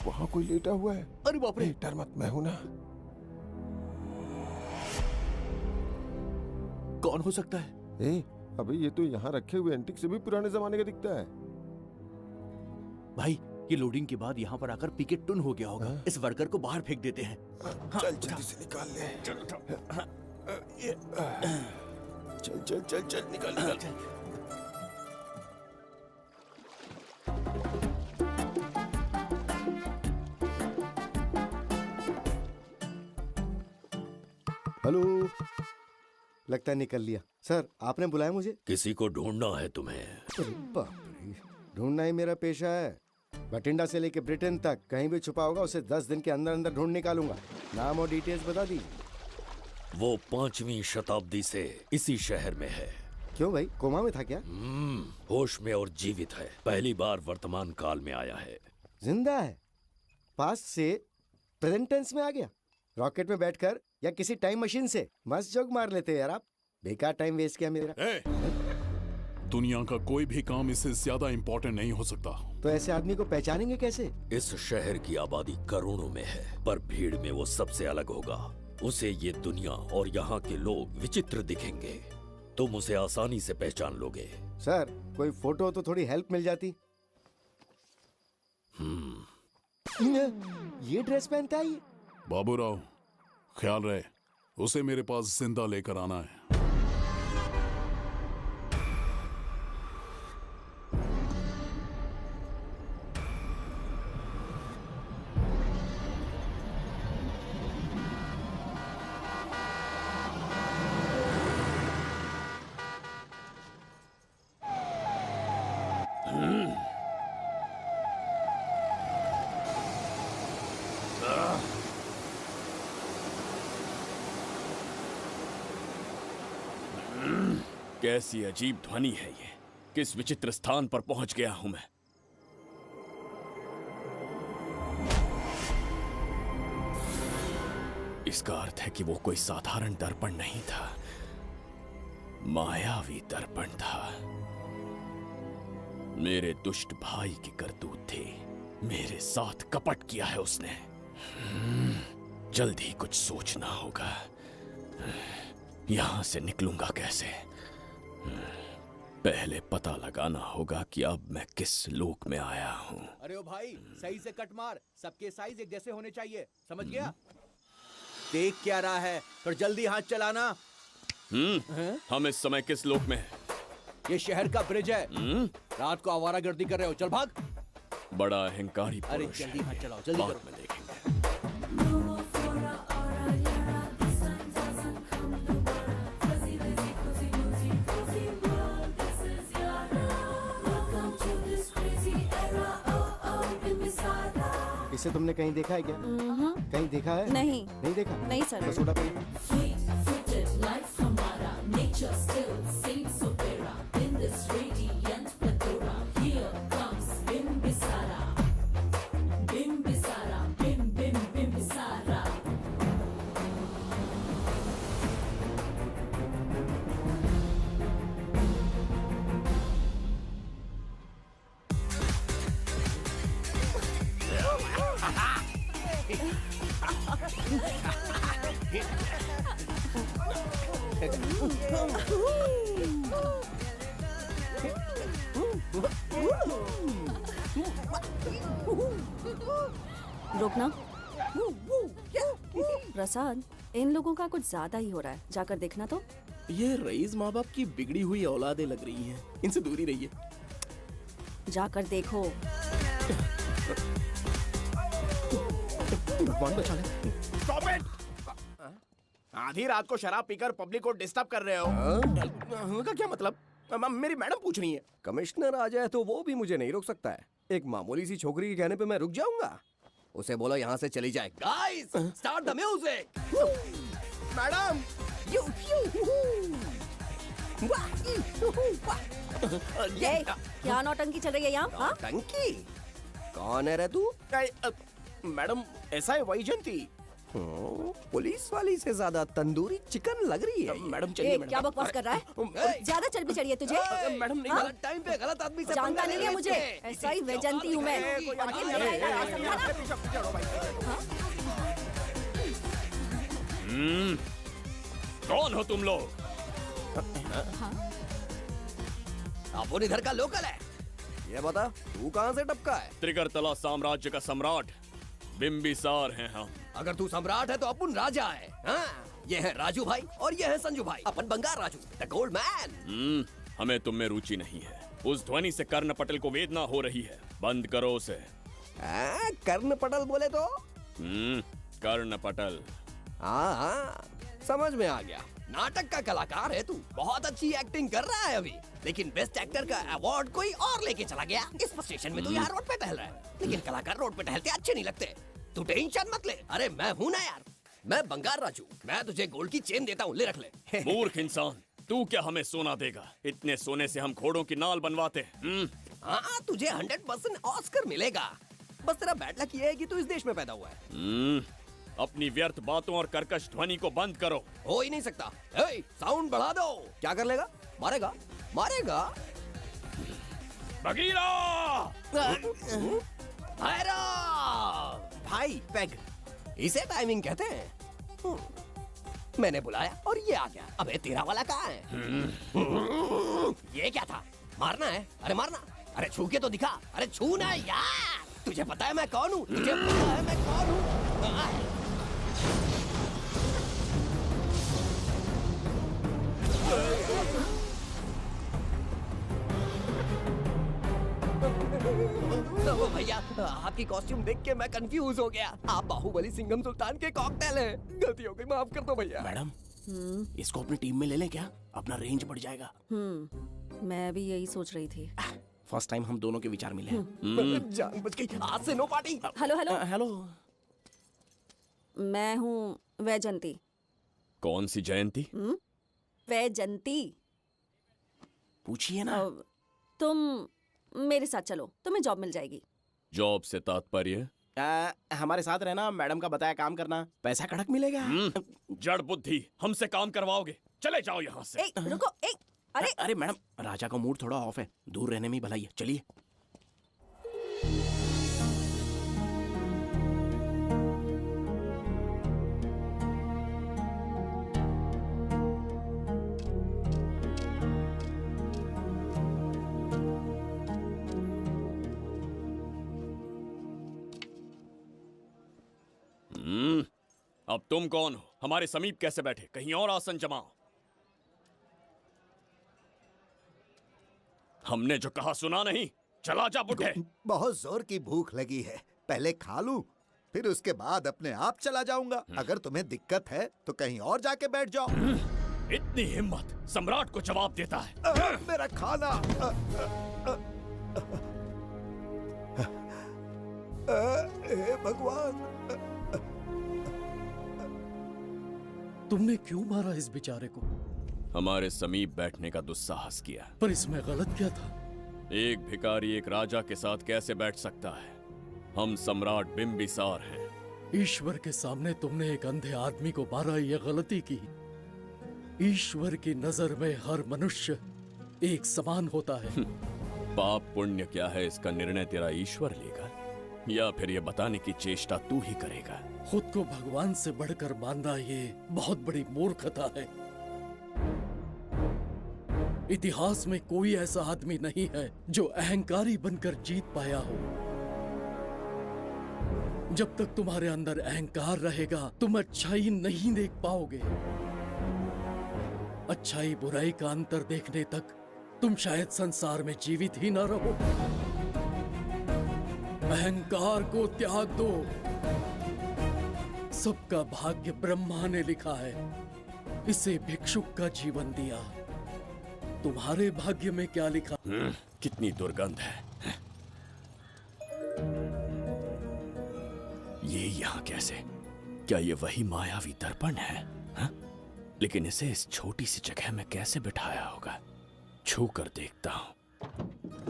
वहाँ कोई लेटा हुआ है। अरे बाप रे, डर मत, मैं हूं ना। कौन हो सकता है? अबे ये तो यहाँ रखे हुए एंटिक से भी पुराने जमाने का दिखता है। भाई ये लोडिंग के बाद यहाँ पर आकर पिकेट टुन हो गया होगा। इस वर्कर को बाहर फेंक देते हैं। चल जल्दी से निकाल ले। चल चल चल चल निकाल निकाल। हेलो, लगता है निकल लिया। सर आपने बुलाया मुझे? किसी को ढूंढना है तुम्हें। अरे बाप रे, ढूंढना ही मेरा पेशा है। बठिंडा से लेके ब्रिटेन तक कहीं भी छुपा होगा उसे 10 दिन के अंदर अंदर ढूंढ निकालूंगा। नाम और डिटेल्स बता दी। वो 5वीं शताब्दी से इसी शहर में है। क्यों भाई, कोमा में था क्या? होश में और जीवित है। पहली बार वर्तमान काल में आया है। जिंदा है? पास्ट से प्रेजेंट टेंस में आ गया? रॉकेट में बैठकर या किसी टाइम मशीन से? मस्त जोक मार लेते हो यार आप। बेकार टाइम वेस्ट किया मेरा। दुनिया का कोई भी काम इससे ज्यादा इम्पोर्टेंट नहीं हो सकता। तो ऐसे आदमी को पहचानेंगे कैसे? इस शहर की आबादी करोड़ों में है, पर भीड़ में वो सबसे अलग होगा। उसे ये दुनिया और यहाँ के लोग विचित्र दिखेंगे। तुम उसे आसानी से पहचान लोगे। सर कोई फोटो हो तो थोड़ी हेल्प मिल जाती। ये ड्रेस पहनता है ये? बाबूराव, ख्याल रहे, उसे मेरे पास जिंदा लेकर आना है। कैसी अजीब ध्वनि है ये। किस विचित्र स्थान पर पहुंच गया हूं मैं। इसका अर्थ है कि वो कोई साधारण दर्पण नहीं था, मायावी दर्पण था। मेरे दुष्ट भाई की करतूत थी। मेरे साथ कपट किया है उसने। जल्द ही कुछ सोचना होगा। यहां से निकलूंगा कैसे? पहले पता लगाना होगा कि अब मैं किस लोक में आया हूँ। अरे ओ भाई, सही से कट मार। सबके साइज एक जैसे होने चाहिए, समझ गया? देख क्या रहा है, पर जल्दी हाथ चलाना। हम इस समय किस लोक में हैं? ये शहर का ब्रिज है। रात को आवारागर्दी कर रहे हो, चल भाग। बड़ा अहंकारी अरे पुरुष जल्दी है। हाथ चलाओ, जल्दी बाद करो। में देखेंगे। इसे तुमने कहीं देखा है क्या? कहीं देखा है? नहीं। नहीं देखा? नहीं सर। तो सोडा पी। रुकना। प्रसाद, इन लोगों का कुछ ज्यादा ही हो रहा है। जाकर देखना तो। ये रईस माँ बाप की बिगड़ी हुई औलादें लग रही हैं। इनसे दूरी रहिए। जाकर देखो। भगवान बचा ले। Stop it! आधी रात को शराब पीकर पब्लिक को डिस्टर्ब कर रहे हो। का क्या मतलब? मेरी मैडम पूछ रही है। कमिश्नर आ जाए तो वो भी मुझे नहीं रोक सकता है। एक मामूली सी छोकरी के कहने पे मैं रुक जाऊंगा? उसे बोलो यहाँ से चली जाए। Guys, start the music. Madam, ये क्या नौटंकी चल रही है यहाँ? हाँ? टंकी? कौन है रे तू? मैडम ऐसा है वैजंती। पुलिस वाली से ज्यादा तंदूरी चिकन लग रही है। मैडम चलिए। ए, क्या बकवास कर रहा है? ज्यादा चर्बी चढ़ी है तुझे? मैडम नहीं, गलत टाइम पे गलत आदमी से जानता नहीं है मुझे, ऐसा ही वैजंती हूँ मैं। और ये मेरा इलाका समझा ना? कौन हो तुम लोग? अपन इधर का लोकल है। ये बता तू कहाँ से टपका है? त्रिगर्तला साम्राज्य का सम्राट बिंबिसार हैं हम। अगर तू सम्राट है तो अपन राजा है। हाँ? ये है राजू भाई और ये है संजू भाई, अपन बंगार राजू, द गोल्ड मैन। हमें तुम में रुचि नहीं है। उस ध्वनि से कर्ण पटल को वेदना हो रही है, बंद करो उसे। कर्ण पटल बोले तो? कर्ण पटल। हाँ, समझ में आ गया। नाटक का कलाकार है तू, बहुत अच्छी एक्टिंग कर रहा है अभी, लेकिन बेस्ट एक्टर का अवार्ड कोई और लेके चला गया। इस स्टेशन में तू यहाँ रोड पे टहल रहा है, लेकिन कलाकार रोड पे टहलते अच्छे नहीं लगते। तू टेंशन मत ले। अरे मैं हूँ ना यार, मैं बंगार राजू, मैं तुझे गोल्ड की चेन देता हूँ, ले रख ले। मूर्ख इंसान, तू क्या हमें सोना देगा? इतने सोने से हम घोड़ों की नाल बनवाते हैं। हाँ, तुझे 100% ऑस्कर मिलेगा। बस तेरा बैड लक ये है कि तू इस देश में पैदा हुआ है। अपनी व्यर्थ बातों और कर्कश ध्वनि को बंद करो। हो ही नहीं सकता। साउंड बढ़ा दो। क्या कर लेगा? मारेगा? मारेगा? बगीरा! भाई पैग, इसे टाइमिंग कहते हैं। मैंने बुलाया और ये आ गया। अबे तेरा वाला कहाँ है? ये क्या था? मारना है? अरे मारना। अरे छू के तो दिखा। अरे छू ना यार। तुझे पता है मैं कौन हूँ? तुझे पता है मैं कौन हूँ? भैया, आपकी कॉस्ट्यूम देख के मैं कंफ्यूज हो गया। आप बाहुबली सिंघम सुल्तान के कॉकटेल हैं। गलती हो गई, माफ कर दो भैया। मैडम, इसको अपनी टीम में ले लें क्या? अपना रेंज बढ़ जाएगा। मैं भी यही सोच रही थी। फर्स्ट टाइम हम दोनों के विचार मिले हैं। जान बच गई। आज से no party. Hello hello hello, मैं हूँ वैजंती। कौन सी जयंती? वैजंती। पूछिए ना। तुम मेरे साथ चलो, तुम्हें जॉब मिल जाएगी। जॉब से तात्पर्य? हमारे साथ रहना, मैडम का बताया काम करना, पैसा कड़क मिलेगा। जड़ बुद्धि, हमसे काम करवाओगे? चले जाओ यहाँ से। रुको। अरे मैडम, राजा का मूड थोड़ा ऑफ है, दूर रहने में ही भलाई है। चलिए। अब तुम कौन हो? हमारे समीप कैसे बैठे? कहीं और आसन जमाओ। हमने जो कहा सुना नहीं? चला जा बुढ़े। बहुत जोर की भूख लगी है, पहले खा लूं, फिर उसके बाद अपने आप चला जाऊंगा। अगर तुम्हें दिक्कत है तो कहीं और जाके बैठ जाओ। इतनी हिम्मत, सम्राट को जवाब देता है। मेरा खाना। हे भगवान, तुमने क्यों मारा इस बेचारे को? हमारे समीप बैठने का दुस्साहस किया। पर इसमें गलत क्या था? एक भिखारी एक राजा के साथ कैसे बैठ सकता है? हम सम्राट बिंबिसार हैं। ईश्वर के सामने तुमने एक अंधे आदमी को मारा, ये गलती की। ईश्वर की नजर में हर मनुष्य एक समान होता है। पाप पुण्य क्या है, इसका निर्णय तेरा ईश्वर लेगा या फिर ये बताने की चेष्टा तू ही करेगा? खुद को भगवान से बढ़कर मानना ये बहुत बड़ी मूर्खता है। इतिहास में कोई ऐसा आदमी नहीं है जो अहंकारी बनकर जीत पाया हो। जब तक तुम्हारे अंदर अहंकार रहेगा तुम अच्छाई नहीं देख पाओगे। अच्छाई बुराई का अंतर देखने तक तुम शायद संसार में जीवित ही न रहो। अहंकार को त्याग दो। सबका भाग्य ब्रह्मा ने लिखा है, इसे भिक्षुक का जीवन दिया। तुम्हारे भाग्य में क्या लिखा? कितनी दुर्गंध है। ये यहाँ कैसे? क्या ये वही मायावी दर्पण है? लेकिन इसे इस छोटी सी जगह में कैसे बिठाया होगा? छू कर देखता हूँ।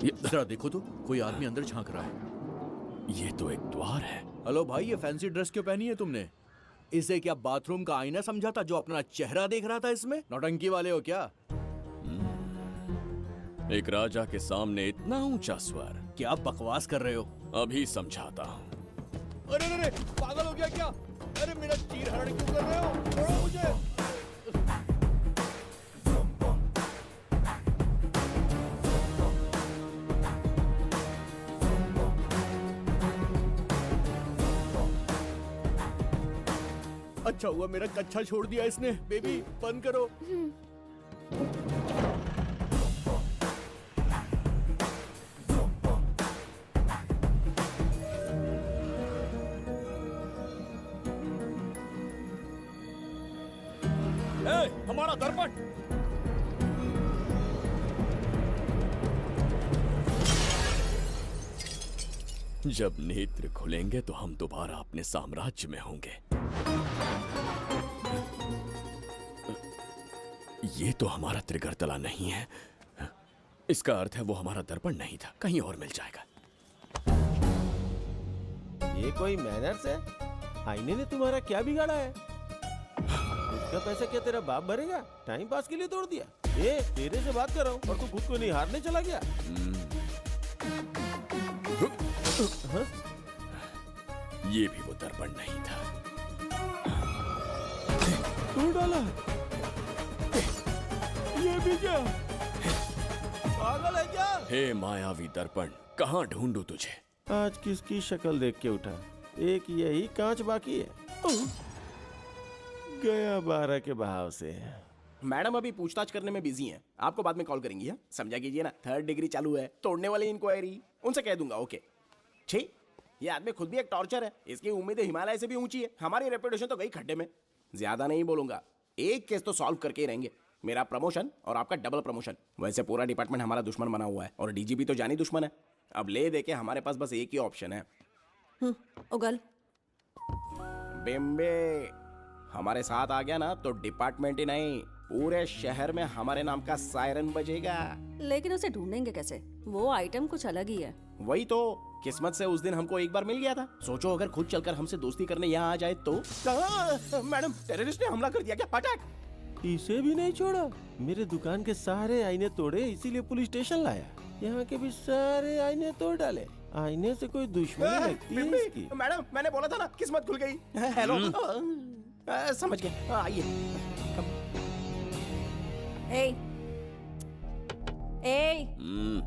जरा देखो तो, कोई आदमी अंदर झांक रहा है। ये तो एक द्वार है। हेलो भाई, ये फैंसी ड्रेस क्यों पहनी है तुमने? इसे क्या बाथरूम का आईना समझा था जो अपना चेहरा देख रहा था इसमें? नौटंकी वाले हो क्या? एक राजा के सामने इतना ऊंचा स्वर। क्या बकवास कर रहे हो? अभी समझाता हूँ। अरे अरे, पागल हो गया क्या? अरे मेरा चीर हरण क्यों कर रहे हो? छोड़ो मुझे। अच्छा हुआ मेरा कच्छा छोड़ दिया इसने। बेबी बंद करो। हमारा दर्पण। जब नेत्र खुलेंगे तो हम दोबारा अपने साम्राज्य में होंगे। ये तो हमारा त्रिगर्तला नहीं है। इसका अर्थ है वो हमारा दर्पण नहीं था, कहीं और मिल जाएगा। ये कोई मैनर्स है? आईने ने तुम्हारा क्या बिगाड़ा है? इसका पैसा क्या तेरा बाप भरेगा? टाइम पास के लिए तोड़ दिया? ये तेरे से बात कर रहा हूँ और तू खुद को निहारने चला गया। हाँ? ये भी वो दर्पण नहीं था। तू डाला? ये भी क्या? पागल है क्या? हे मायावी दर्पण, कहाँ ढूंढूं तुझे? आज किसकी शक्ल देख के उठा? एक यही कांच बाकी है। गया 12 के बहाव से। मैडम अभी पूछताछ करने में बिजी हैं। आपको बाद में कॉल करेंगी। हाँ? समझा कीजिए ना, 3rd डिग्री चालू है। तोड़ने वाली इंक्वायरी उनसे कह दूंगा। ओके। छी, ये आदमी खुद भी एक टॉर्चर है। इसकी उम्मीदें हिमालय से भी ऊंची है। हमारी रेपुटेशन तो गई खड्डे में। ज्यादा नहीं बोलूंगा, एक केस तो सॉल्व करके ही रहेंगे। मेरा प्रमोशन और आपका डबल प्रमोशन। वैसे पूरा डिपार्टमेंट हमारा दुश्मन बना हुआ है और डीजीपी तो जानी दुश्मन है। अब ले दे के हमारे पास बस एक ही ऑप्शन है। उगल बिम्बे हमारे साथ आ गया ना तो डिपार्टमेंट ही नहीं, पूरे शहर में हमारे नाम का सायरन बजेगा। लेकिन उसे ढूंढेंगे कैसे? वो आइटम कुछ अलग ही है। वही तो, किस्मत से उस दिन हमको एक बार मिल गया था। सोचो अगर खुद चलकर हमसे दोस्ती करने यहाँ आ जाए तो। मैडम, टेररिस्ट ने हमला कर दिया क्या? पटाक। इसे भी नहीं छोड़ा। मेरे दुकान के सारे आईने तोड़े, इसीलिए पुलिस स्टेशन लाया। यहाँ के भी सारे आईने तोड़ डाले। आईने से कोई दुश्मनी लगती है इसकी। मैडम, मैंने बोला था ना, किस्मत खुल गई। हेलो, समझ गए। आइए।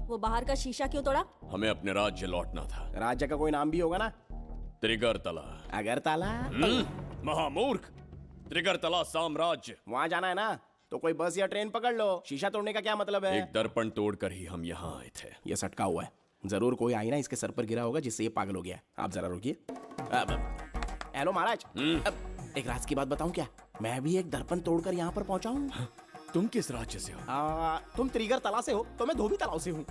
वो बाहर का शीशा क्यों तोड़ा? हमें अपने राज्य लौटना था। राज्य का कोई नाम भी होगा ना? त्रिगर्तला। अगरतला? महामूर्ख, त्रिगर्तला साम्राज्य। वहाँ जाना है ना तो कोई बस या ट्रेन पकड़ लो। शीशा तोड़ने का क्या मतलब है? एक दर्पण तोड़कर ही हम यहाँ आए थे। ये सटका हुआ है, जरूर कोई आईना इसके सर पर गिरा होगा जिससे ये पागल हो गया। आप जरा रुकिए। हेलो महाराज, एक राज की बात बताऊं क्या? मैं भी एक दर्पण तोड़कर यहाँ पर पहुंचा हूँ। तुम किस राज्य से हो? तुम त्रिगर्तला से हो तो मैं धोबी तालाब से हूँ।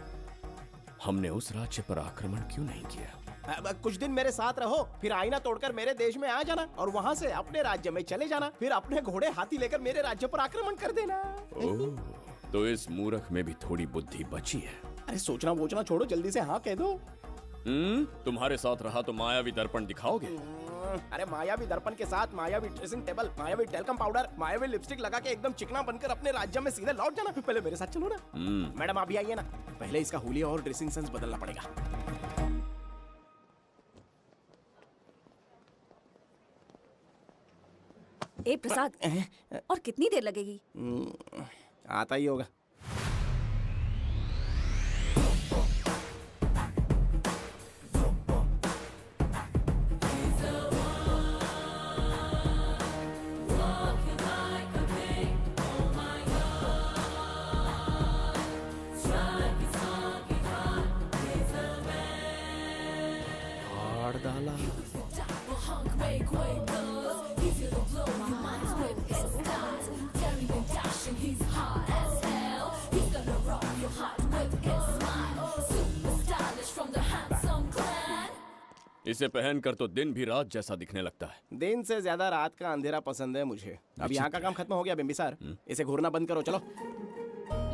हमने उस राज्य पर आक्रमण क्यों नहीं किया? कुछ दिन मेरे साथ रहो, फिर आईना तोड़कर मेरे देश में आ जाना और वहाँ से अपने राज्य में चले जाना। फिर अपने घोड़े हाथी लेकर मेरे राज्य पर आक्रमण कर देना। तो इस मूर्ख में भी थोड़ी बुद्धि बची है। अरे सोचना वोचना छोड़ो, जल्दी से हाँ कह दो। तुम्हारे साथ रहा तो मायावी दर्पण दिखाओगे? अरे मायावी दर्पण के साथ मायावी ड्रेसिंग टेबल, मायावी टेल्कम पाउडर, मायावी लिपस्टिक लगा के एकदम चिकना बनकर अपने राज्य में सीधे लौट जाना। पहले मेरे साथ चलो ना। मैडम आप भी आइए ना, पहले इसका हुलिया और ड्रेसिंग सेंस बदलना पड़ेगा। ए प्रसाद, और कितनी देर लगेगी? आता ही होगा। इसे पहनकर तो दिन भी रात जैसा दिखने लगता है। दिन से ज्यादा रात का अंधेरा पसंद है मुझे। अब यहाँ का काम खत्म हो गया बिम्बिसार, इसे घूरना बंद करो, चलो।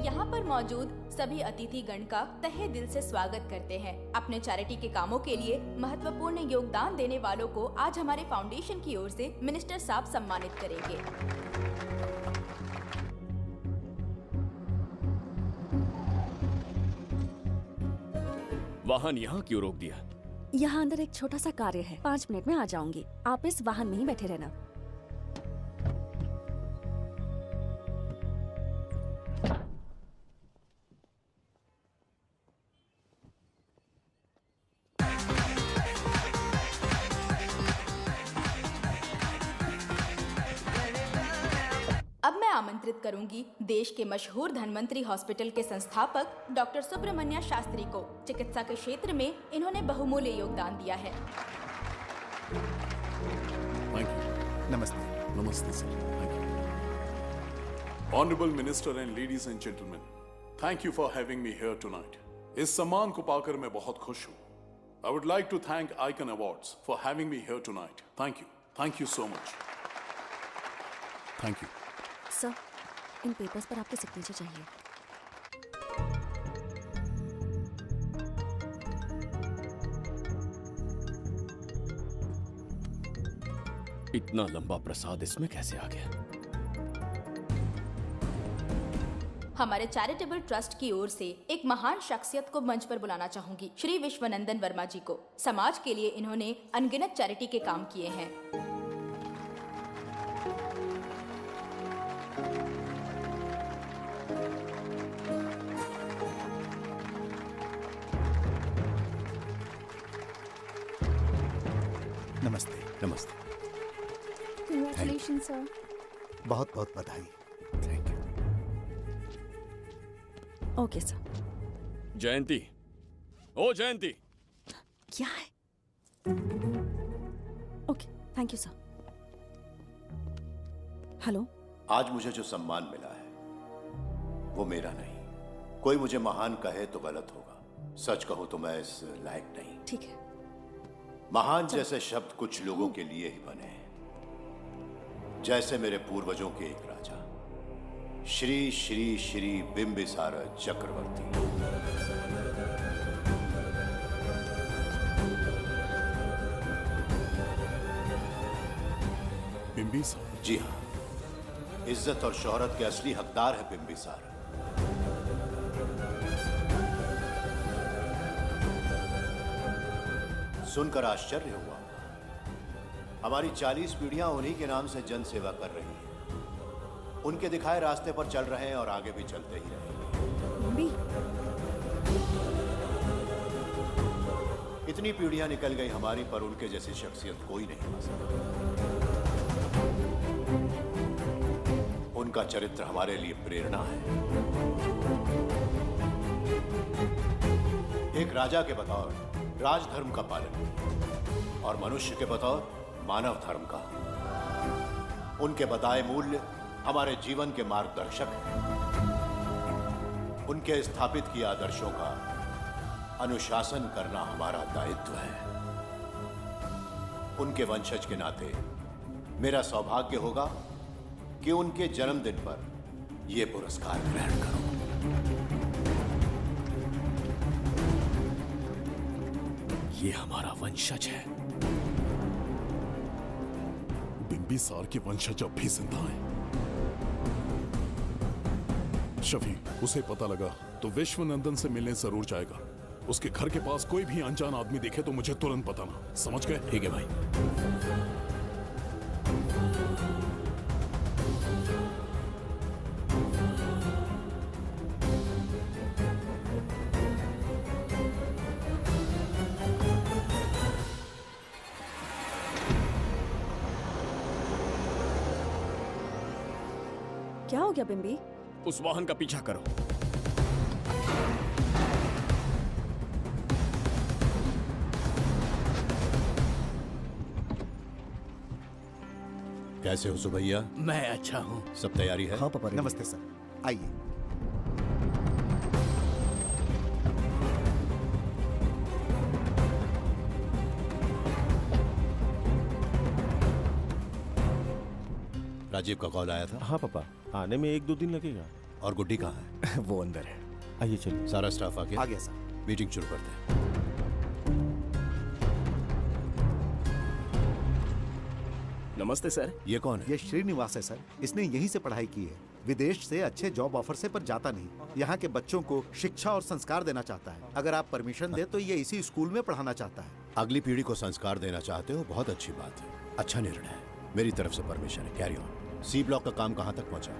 यहाँ पर मौजूद सभी अतिथि गण का तहे दिल से स्वागत करते हैं। अपने चैरिटी के कामों के लिए महत्वपूर्ण योगदान देने वालों को आज हमारे फाउंडेशन की ओर से मिनिस्टर साहब सम्मानित करेंगे। वाहन यहाँ क्यों रोक दिया? यहाँ अंदर एक छोटा सा कार्य है, 5 मिनट में आ जाऊंगी। आप इस वाहन में ही बैठे रहना। अब मैं आमंत्रित करूंगी देश के मशहूर धन्वंतरी हॉस्पिटल के संस्थापक डॉक्टर सुब्रमण्य शास्त्री को। चिकित्सा के क्षेत्र में इन्होंने बहुमूल्य योगदान दिया है। नमस्ते। नमस्ते सर। Thank you. Honourable minister and ladies and gentleman, thank you for having me here tonight. इस सम्मान को पाकर मैं बहुत खुश हूँ। I would like to thank icon awards for having me here tonight. Thank you so much. Thank you. Sir, इन papers पर आपके सिग्नेचर चाहिए। इतना लंबा प्रसाद इसमें कैसे आ गया? हमारे चैरिटेबल ट्रस्ट की ओर से एक महान शख्सियत को मंच पर बुलाना चाहूंगी, श्री विश्वनंदन वर्मा जी को। समाज के लिए इन्होंने अनगिनत चैरिटी के काम किए हैं। नमस्ते। नमस्ते। Congratulations, sir. बहुत बहुत बधाई। Thank you. Okay sir. Jayanti, ओ जयंती। क्या है? Okay, thank you sir. Hello. आज मुझे जो सम्मान मिला है वो मेरा नहीं। कोई मुझे महान कहे तो गलत होगा, सच कहूं तो मैं इस लायक नहीं। ठीक है। महान जैसे शब्द कुछ लोगों के लिए ही बने हैं, जैसे मेरे पूर्वजों के एक राजा श्री श्री श्री बिंबिसार चक्रवर्ती। बिंबिसार? जी हाँ, इज्जत और शोहरत के असली हकदार है बिंबिसार। सुनकर आश्चर्य हुआ। हमारी 40 पीढ़ियां उन्हीं के नाम से जन सेवा कर रही हैं। उनके दिखाए रास्ते पर चल रहे हैं और आगे भी चलते ही रहेंगे। इतनी पीढ़ियां निकल गई हमारी, पर उनके जैसी शख्सियत कोई नहीं आ सकती। उनका चरित्र हमारे लिए प्रेरणा है। एक राजा के बतौर राजधर्म का पालन और मनुष्य के बतौर मानव धर्म का। उनके बताए मूल्य हमारे जीवन के मार्गदर्शक हैं। उनके स्थापित किए आदर्शों का अनुशासन करना हमारा दायित्व है। उनके वंशज के नाते मेरा सौभाग्य होगा कि उनके जन्मदिन पर यह पुरस्कार ग्रहण करूं। ये हमारा वंशज है। बिंबिसार के वंशज अब भी जिंदा हैं। शफी, उसे पता लगा तो विश्वनंदन से मिलने जरूर जाएगा। उसके घर के पास कोई भी अनजान आदमी दिखे तो मुझे तुरंत बताना। समझ गए? ठीक है भाई। क्या हो गया बिम्बी? उस वाहन का पीछा करो। कैसे हो सुभैया? मैं अच्छा हूँ। सब तैयारी है? हाँ पापा। नमस्ते सर, आइए। राजीव का कॉल आया था? हाँ पापा, आने में 1-2 दिन लगेगा। और गुड्डी कहाँ है? वो अंदर है। आइए चलिए। सारा स्टाफ आ गया? आ गया सर। मीटिंग शुरू करते हैं। नमस्ते सर। ये कौन है? ये श्रीनिवास है सर। इसने यहीं से पढ़ाई की है। विदेश से अच्छे जॉब ऑफर से पर जाता नहीं। यहाँ के बच्चों को शिक्षा और संस्कार देना चाहता है। अगर आप परमिशन दे तो ये इसी स्कूल में पढ़ाना चाहता है। अगली पीढ़ी को संस्कार देना चाहते हो, बहुत अच्छी बात है, अच्छा निर्णय है। मेरी तरफ से परमिशन है, कैरी ऑन। सी ब्लॉक का काम कहाँ तक पहुँचा?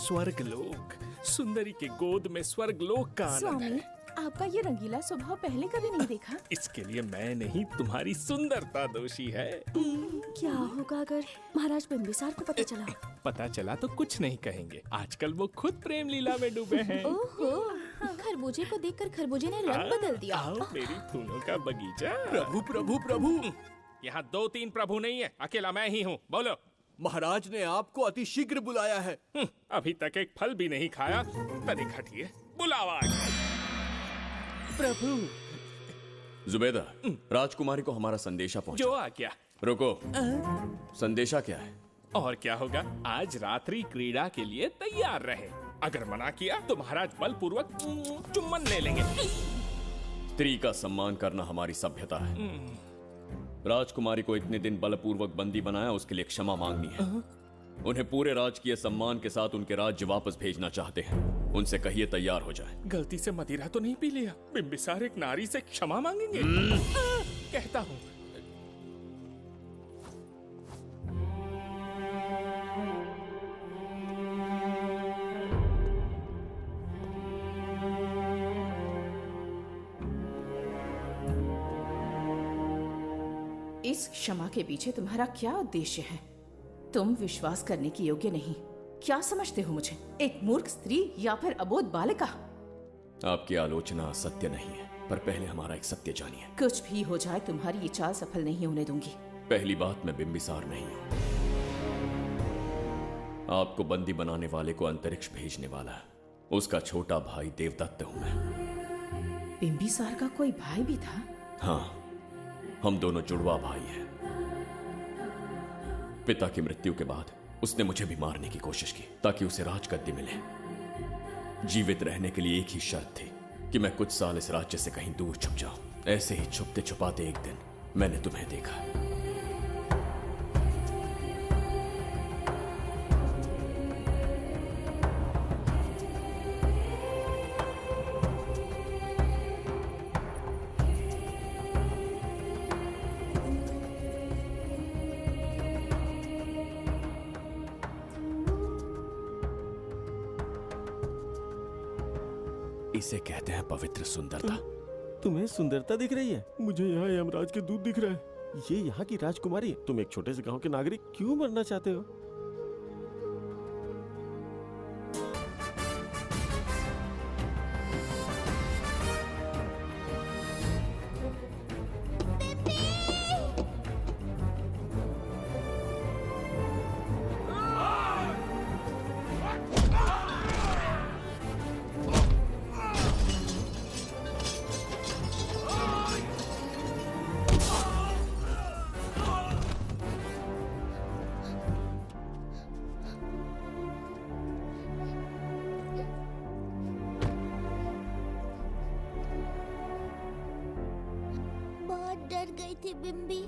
स्वर्गलोक, सुंदरी के गोद में स्वर्गलोक का आनंद स्वामी, है। आपका ये रंगीला स्वभाव पहले कभी नहीं देखा। इसके लिए मैं नहीं, तुम्हारी सुंदरता दोषी है। क्या होगा अगर महाराज बिंबिसार को पता चला? पता चला तो कुछ नहीं कहेंगे। आजकल वो खुद प्रेम लीला में डूबे हैं। ओहो, खरबूजे को देखकर खरबूजे ने रंग बदल दिया। आओ मेरी फूलों का बगीचा। प्रभु प्रभु प्रभु, यहाँ 2-3 प्रभु नहीं है, अकेला मैं ही हूँ। बोलो। महाराज ने आपको अति शीघ्र बुलाया है। अभी तक एक फल भी नहीं खाया, तनिक हटिए, बुलावा। प्रभु। जुबेदा, राजकुमारी को हमारा संदेशा पहुंचा। जो आ क्या? रुको, संदेशा क्या है? और क्या होगा, आज रात्रि क्रीड़ा के लिए तैयार रहे। अगर मना किया तो महाराज बलपूर्वक चुम्बन ले लेंगे। स्त्री का सम्मान करना हमारी सभ्यता है। राजकुमारी को इतने दिन बलपूर्वक बंदी बनाया, उसके लिए क्षमा मांगनी है। उन्हें पूरे राजकीय सम्मान के साथ उनके राज्य वापस भेजना चाहते हैं। उनसे कहिए तैयार हो जाए। गलती से मदिरा तो नहीं पी लिया? बिंबिसार एक नारी से क्षमा मांगेंगे? कहता हूँ। इस क्षमा के पीछे तुम्हारा क्या उद्देश्य है? तुम विश्वास करने की योग्य नहीं। क्या समझते हो मुझे, एक मूर्ख स्त्री या फिर अबोध बालिका? आपकी आलोचना सत्य नहीं है, पर पहले हमारा एक सत्य जानिए। कुछ भी हो जाए तुम्हारी ये चाल सफल नहीं होने दूंगी। पहली बात, मैं बिंबिसार नहीं हूं। आपको बंदी बनाने वाले को अंतरिक्ष भेजने वाला उसका छोटा भाई देवदत्त हूं मैं। बिंबिसार का कोई भाई भी था? हाँ, हम दोनों जुड़वा भाई हैं। पिता की मृत्यु के बाद उसने मुझे भी मारने की कोशिश की ताकि उसे राजगद्दी मिले। जीवित रहने के लिए एक ही शर्त थी कि मैं कुछ साल इस राज्य से कहीं दूर छुप जाऊं। ऐसे ही छुपते छुपाते एक दिन मैंने तुम्हें देखा। इसे कहते हैं पवित्र सुंदरता। तुम्हें सुंदरता दिख रही है? मुझे यहाँ यमराज के दूध दिख रहा है। ये यहाँ की राजकुमारी है। तुम एक छोटे से गांव के नागरिक क्यों मरना चाहते हो? बहुत डर गई थी बिम्बी।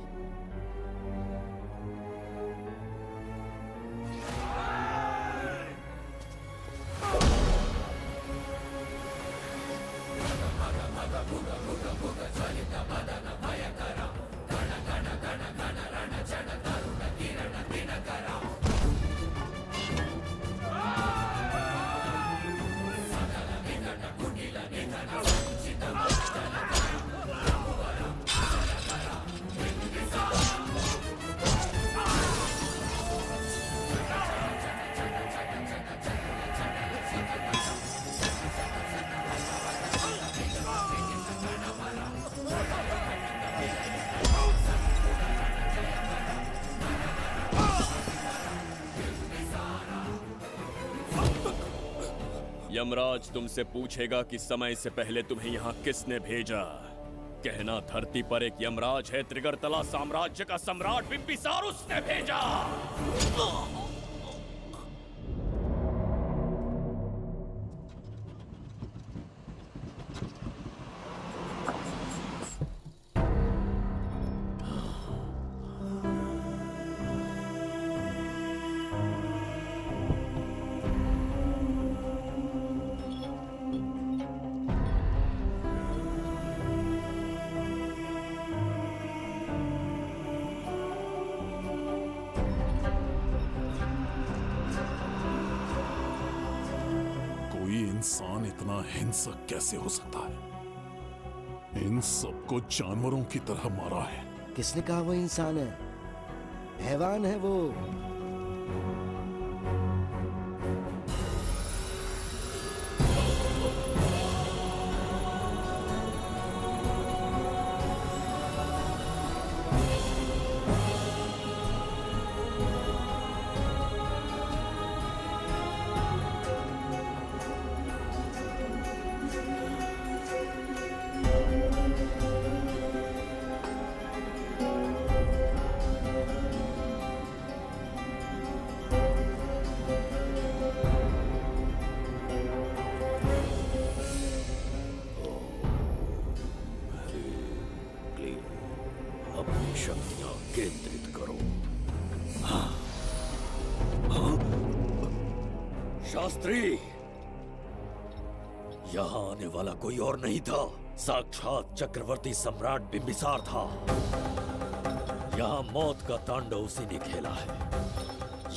यमराज तुमसे पूछेगा कि समय से पहले तुम्हें यहाँ किसने भेजा। कहना धरती पर एक यमराज है, त्रिगर्तला साम्राज्य का सम्राट बिंबिसार उसने भेजा। इंसान इतना हिंसक कैसे हो सकता है? इन सबको जानवरों की तरह मारा है। किसने कहा वो इंसान है? हैवान है वो। अपनी शक्तियां केंद्रित करो। शास्त्री, यहाँ आने वाला कोई और नहीं था, साक्षात चक्रवर्ती सम्राट बिंबिसार था। यहाँ मौत का तांडव उसी ने खेला है।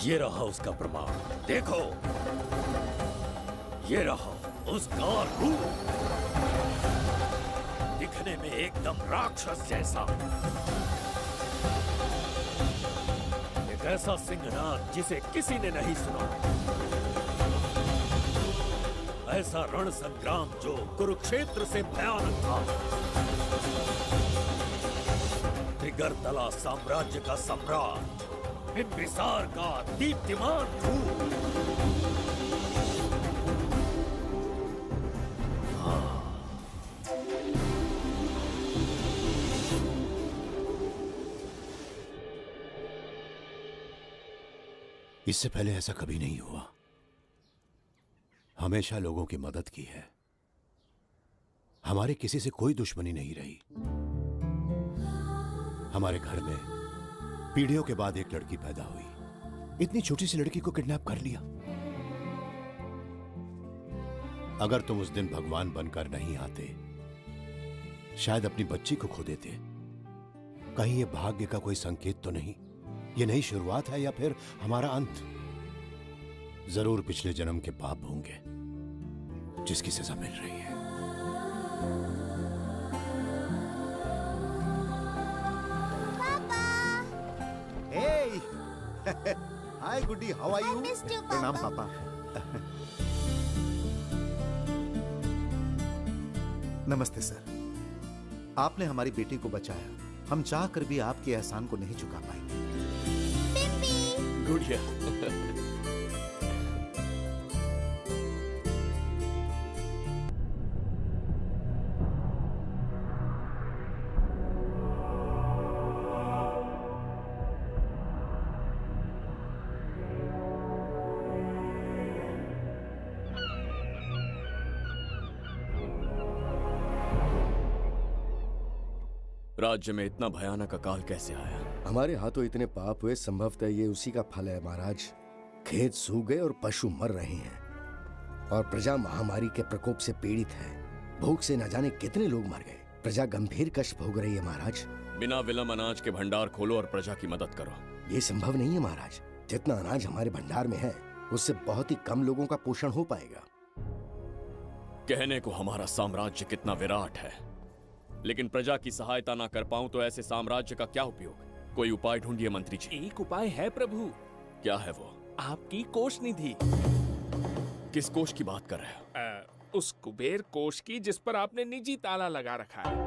ये रहा उसका प्रमाण, देखो। ये रहा उसका रूप, दिखने में एकदम राक्षस जैसा। ऐसा सिंहनाद जिसे किसी ने नहीं सुना, ऐसा रण संग्राम जो कुरुक्षेत्र से भयानक था। त्रिगर्तला साम्राज्य का सम्राट, बिंबिसार का दीप्तिमान रूप। इससे पहले ऐसा कभी नहीं हुआ। हमेशा लोगों की मदद की है। हमारे किसी से कोई दुश्मनी नहीं रही। हमारे घर में पीढ़ियों के बाद एक लड़की पैदा हुई। इतनी छोटी सी लड़की को किडनैप कर लिया। अगर तुम उस दिन भगवान बनकर नहीं आते, शायद अपनी बच्ची को खो देते। कहीं ये भाग्य का कोई संकेत तो नहीं? ये नई शुरुआत है या फिर हमारा अंत? जरूर पिछले जन्म के पाप होंगे जिसकी सजा मिल रही है। हाय गुड्डी, हाउ आर यू? प्रणाम पापा। नमस्ते सर। आपने हमारी बेटी को बचाया। हम चाह कर भी आपके एहसान को नहीं चुका पाएंगे। गुड़िया। राज्य में इतना भयानक अकाल कैसे आया? हमारे हाथों इतने पाप हुए, संभवतः ये उसी का फल है महाराज। खेत सूख गए और पशु मर रहे हैं और प्रजा महामारी के प्रकोप से पीड़ित है। भूख से न जाने कितने लोग मर गए। प्रजा गंभीर कष्ट भोग रही है महाराज। बिना विलंब अनाज के भंडार खोलो और प्रजा की मदद करो। ये संभव नहीं है महाराज। जितना अनाज हमारे भंडार में है उससे बहुत ही कम लोगों का पोषण हो पाएगा। कहने को हमारा साम्राज्य कितना विराट है, लेकिन प्रजा की सहायता ना कर पाऊं तो ऐसे साम्राज्य का क्या उपयोग? कोई उपाय ढूंढिए मंत्री जी। एक उपाय है प्रभु। क्या है वो? आपकी कोष निधि। किस कोष की बात कर रहे हो? उस कुबेर कोष की जिस पर आपने निजी ताला लगा रखा है।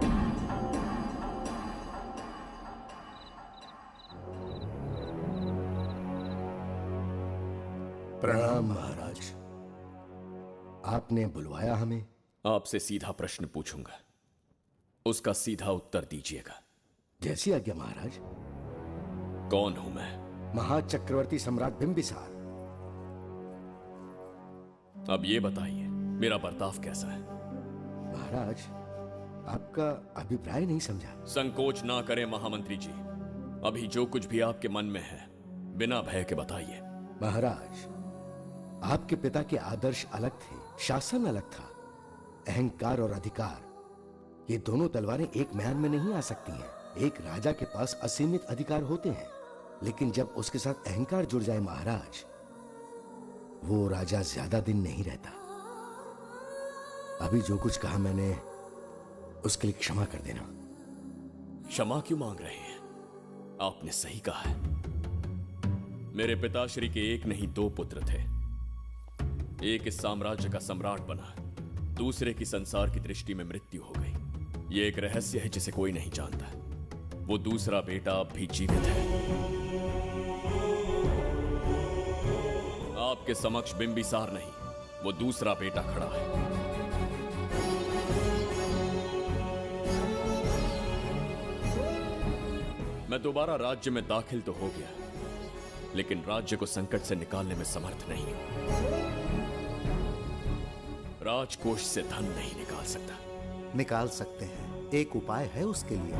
प्रणाम महाराज। आपने बुलवाया हमें? आपसे सीधा प्रश्न पूछूंगा, उसका सीधा उत्तर दीजिएगा। जैसी आज्ञा महाराज। कौन हूं मैं? महाचक्रवर्ती सम्राट बिंबिसार। अब ये बताइए, मेरा बर्ताव कैसा है? महाराज, आपका अभिप्राय नहीं समझा। संकोच ना करें महामंत्री जी। अभी जो कुछ भी आपके मन में है बिना भय के बताइए। महाराज, आपके पिता के आदर्श अलग थे, शासन अलग था। अहंकार और अधिकार, ये दोनों तलवारें एक म्यान में नहीं आ सकती हैं। एक राजा के पास असीमित अधिकार होते हैं, लेकिन जब उसके साथ अहंकार जुड़ जाए महाराज, वो राजा ज्यादा दिन नहीं रहता। अभी जो कुछ कहा मैंने, उसके लिए क्षमा कर देना। क्षमा क्यों मांग रहे हैं? आपने सही कहा है। मेरे पिताश्री के एक नहीं दो पुत्र थे। एक इस साम्राज्य का सम्राट बना, दूसरे की संसार की दृष्टि में मृत्यु हो गई। ये एक रहस्य है जिसे कोई नहीं जानता। वो दूसरा बेटा अब भी जीवित है। आपके समक्ष बिंबिसार नहीं, वो दूसरा बेटा खड़ा है। मैं दोबारा राज्य में दाखिल तो हो गया, लेकिन राज्य को संकट से निकालने में समर्थ नहीं हूं। राजकोष से धन नहीं निकाल सकता। निकाल सकते हैं, एक उपाय है उसके लिए।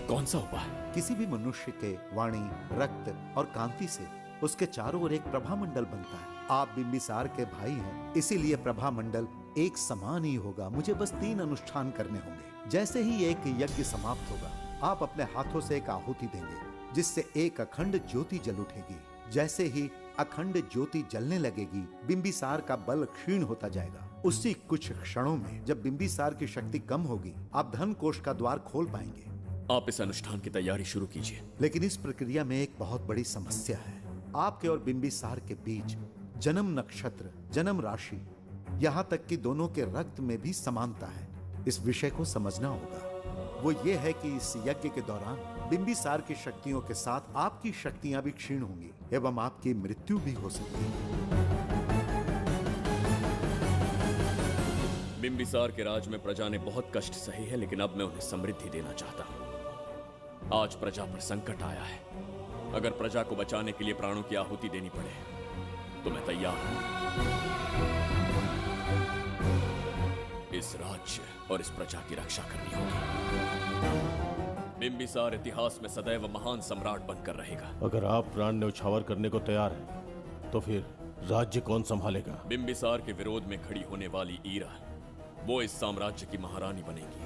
कौन सा उपाय? किसी भी मनुष्य के वाणी, रक्त और कांति से उसके चारों ओर एक प्रभामंडल बनता है। आप बिंबिसार के भाई हैं, इसीलिए प्रभामंडल एक समान ही होगा। मुझे बस 3 अनुष्ठान करने होंगे। जैसे ही एक यज्ञ समाप्त होगा, आप अपने हाथों से एक आहुति देंगे, जिससे एक अखंड ज्योति जल उठेगी। जैसे ही अखंड ज्योति जलने लगेगी, बिंबिसार का बल क्षीण होता जाएगा। उसी कुछ क्षणों में जब बिंबिसार की शक्ति कम होगी, आप धन कोष का द्वार खोल पाएंगे। आप इस अनुष्ठान की तैयारी शुरू कीजिए। लेकिन इस प्रक्रिया में एक बहुत बड़ी समस्या है। आपके और बिंबिसार के बीच जन्म नक्षत्र, जन्म राशि, यहाँ तक कि दोनों के रक्त में भी समानता है। इस विषय को समझना होगा। वो ये है कि इस यज्ञ के दौरान बिंबिसार की शक्तियों के साथ आपकी शक्तियां भी क्षीण होंगी एवं आपकी मृत्यु भी हो सकती है। बिंबिसार के राज में प्रजा ने बहुत कष्ट सहे है, लेकिन अब मैं उन्हें समृद्धि देना चाहता हूं। आज प्रजा पर संकट आया है। अगर प्रजा को बचाने के लिए प्राणों की आहुति देनी पड़े तो मैं तैयार हूं। इस राज्य और इस प्रजा की रक्षा करनी होगी। बिंबिसार इतिहास में सदैव महान सम्राट बनकर रहेगा। अगर आप प्राण न्यौछावर करने को तैयार हैं, तो फिर राज्य कौन संभालेगा? बिंबिसार के विरोध में खड़ी होने वाली ईरा, वो इस साम्राज्य की महारानी बनेगी।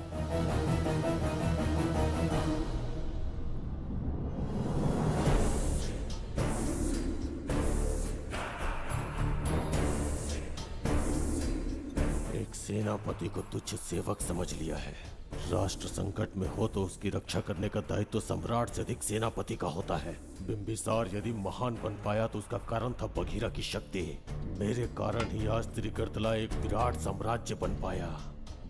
एक सेनापति को तुच्छ सेवक समझ लिया है। राष्ट्र संकट में हो तो उसकी रक्षा करने का दायित्व सम्राट से अधिक सेनापति का होता है। बिंबिसार यदि महान बन पाया तो उसका कारण था बघीरा की शक्ति। मेरे कारण ही आज त्रिगर्तला एक विराट साम्राज्य बन पाया।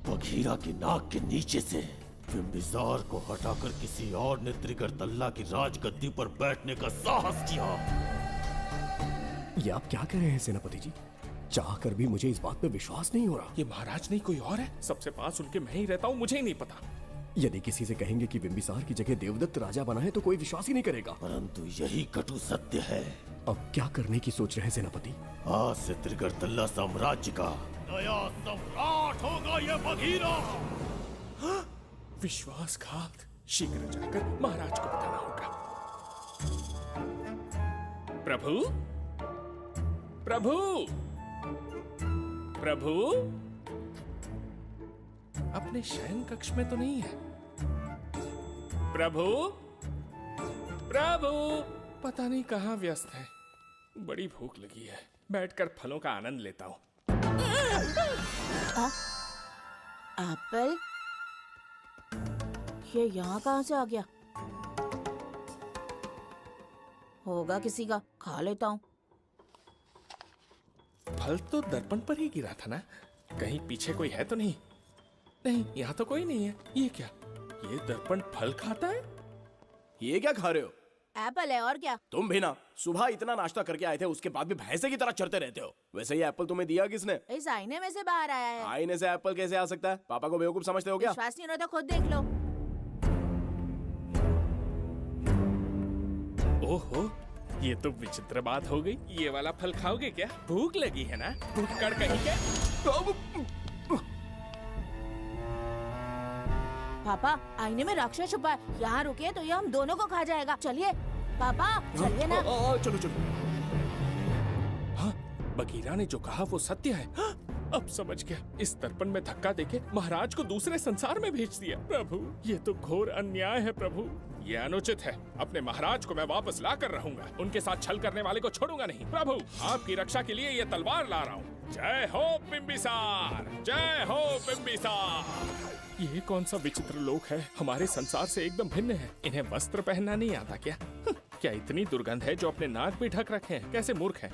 बघीरा की नाक के नीचे से बिंबिसार को हटाकर किसी और ने त्रिगर्तल्ला की राजगद्दी पर बैठने का साहस किया। ये आप क्या कह रहे हैं सेनापति जी? चाहकर भी मुझे इस बात पे विश्वास नहीं हो रहा। ये महाराज नहीं कोई और है। सबसे पास उनके मैं ही रहता हूँ, मुझे ही नहीं पता। यदि किसी से कहेंगे कि बिंबिसार की जगह देवदत्त राजा बना है तो कोई विश्वास ही नहीं करेगा। परंतु यही कटु सत्य है। अब क्या करने की सोच रहे हैं सेनापति? आज से त्रिगर्तल्ला साम्राज्य का नया सम्राट होगा ये बघीरा। विश्वासघात। शीघ्र जाकर महाराज को बताना होगा। प्रभु, प्रभु, प्रभु, अपने शयन कक्ष में तो नहीं है। प्रभु, प्रभु, पता नहीं कहाँ व्यस्त है। बड़ी भूख लगी है, बैठकर फलों का आनंद लेता हूँ। एप्पल? ये यहाँ कहाँ से आ गया? होगा किसी का, खा लेता हूँ। फल तो दर्पण पर ही गिरा था ना? कहीं पीछे कोई है तो नहीं? नहीं, यहाँ तो कोई नहीं है। ये क्या? ये दर्पण फल खाता है? ये क्या खा रहे हो? एप्पल है और क्या? तुम भी ना सुबह इतना नाश्ता करके आए थे, उसके बाद भी भैंसे की तरह चरते रहते हो। वैसे ये एप्पल तुम्हें दिया किसने? इस आईने में से बाहर आया है। आईने से एप्पल कैसे आ सकता है? पापा को बेवकूफ समझते हो क्या? विश्वास नहीं हो रहा तो खुद देख लो। ओहो, ये तो विचित्र बात हो गई। ये वाला फल खाओगे क्या? भूख लगी है ना? भूखड़ कहीं के? पापा, आईने में राक्षस छुपा है। यहाँ रुके तो ये हम दोनों को खा जाएगा। चलिए पापा, चलिए ना। चलो चलो। हाँ, बघीरा ने जो कहा वो सत्य है। हाँ, अब समझ गया। इस दर्पण में धक्का देके महाराज को दूसरे संसार में भेज दिया। प्रभु, ये तो घोर अन्याय है प्रभु। ये अनुचित है। अपने महाराज को मैं वापस ला कर रहूंगा। उनके साथ छल करने वाले को छोड़ूंगा नहीं। प्रभु, आपकी रक्षा के लिए ये तलवार ला रहा हूँ। जय हो बिंबिसार, जय हो बिंबिसार। ये कौन सा विचित्र लोक है? हमारे संसार से एकदम भिन्न है। इन्हें वस्त्र पहनना नहीं आता क्या? क्या इतनी दुर्गंध है जो अपने नाक भी ढक रखे हैं? कैसे मूर्ख हैं?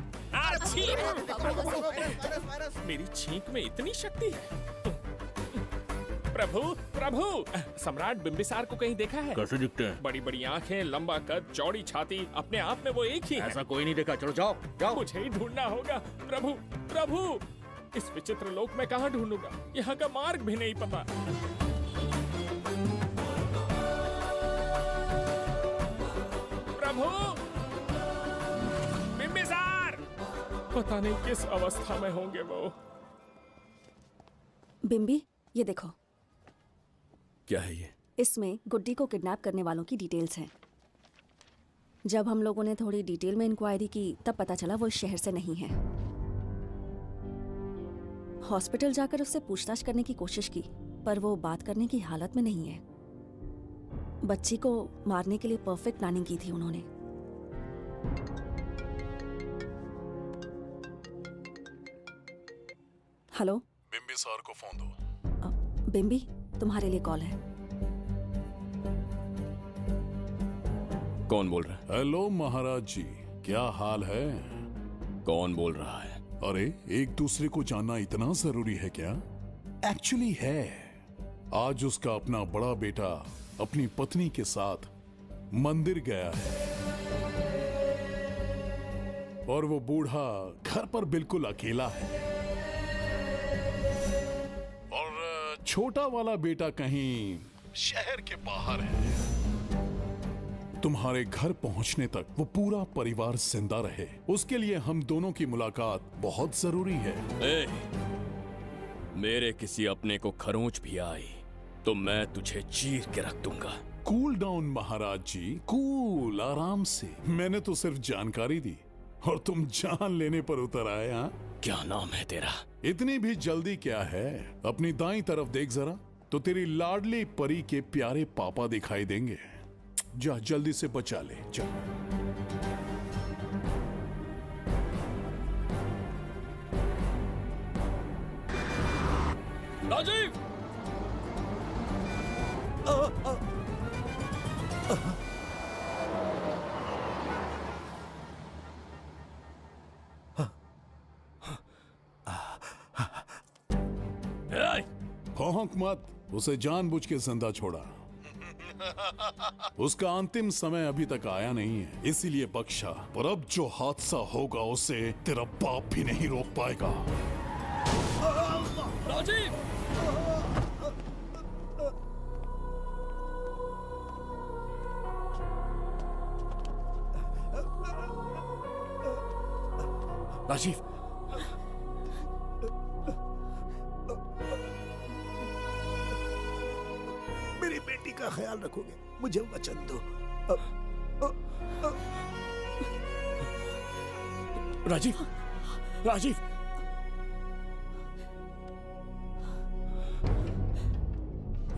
मेरी छींक में इतनी शक्ति है। प्रभु, प्रभु, सम्राट बिंबिसार को कहीं देखा है? कैसे दिखते हैं? बड़ी बड़ी आंखें, लंबा कद, चौड़ी छाती, अपने आप में वो एक ही है। ऐसा कोई नहीं देखा। चलो जाओ जाओ। मुझे ही ढूंढना होगा। प्रभु, प्रभु, इस विचित्र लोक में कहाँ ढूंढूंगा? यहाँ का मार्ग भी नहीं पता। प्रभु, बिंबिसार, पता नहीं किस अवस्था में होंगे वो। बिंबी, ये देखो। क्या है ये? इसमें गुड्डी को किडनैप करने वालों की डिटेल्स हैं। जब हम लोगों ने थोड़ी डिटेल में इंक्वायरी की तब पता चला वो इस शहर से नहीं है। हॉस्पिटल जाकर उससे पूछताछ करने की कोशिश की पर वो बात करने की हालत में नहीं है। बच्ची को मारने के लिए परफेक्ट प्लानिंग की थी उन्होंने। हेलो, बिंबिसार को फोन दो। बिंबी, तुम्हारे लिए कॉल है। कौन बोल रहा है? हेलो महाराज जी, क्या हाल है? कौन बोल रहा है? अरे, एक दूसरे को जानना इतना जरूरी है क्या? एक्चुअली है। आज उसका अपना बड़ा बेटा अपनी पत्नी के साथ मंदिर गया है और वो बूढ़ा घर पर बिल्कुल अकेला है और छोटा वाला बेटा कहीं शहर के बाहर है। तुम्हारे घर पहुंचने तक वो पूरा परिवार जिंदा रहे, उसके लिए हम दोनों की मुलाकात बहुत जरूरी है। मेरे किसी अपने को खरोंच भी आई तो मैं तुझे चीर के रख दूंगा। कूल डाउन महाराज जी, कूल, आराम से। मैंने तो सिर्फ जानकारी दी और तुम जान लेने पर उतर आए। हाँ, क्या नाम है तेरा? इतनी भी जल्दी क्या है? अपनी दाईं तरफ देख जरा, तो तेरी लाडली परी के प्यारे पापा दिखाई देंगे। जा, जल्दी से बचा ले, जा। राजीव! भौंक मत, उसे जानबूझ के जिंदा छोड़ा। उसका अंतिम समय अभी तक आया नहीं है, इसीलिए बख्शा। पर अब जो हादसा होगा उसे तेरा बाप भी नहीं रोक पाएगा। राजीव! राजीव, मेरी बेटी का ख्याल रखोगे? मुझे वचन दो। राजीव, राजीव!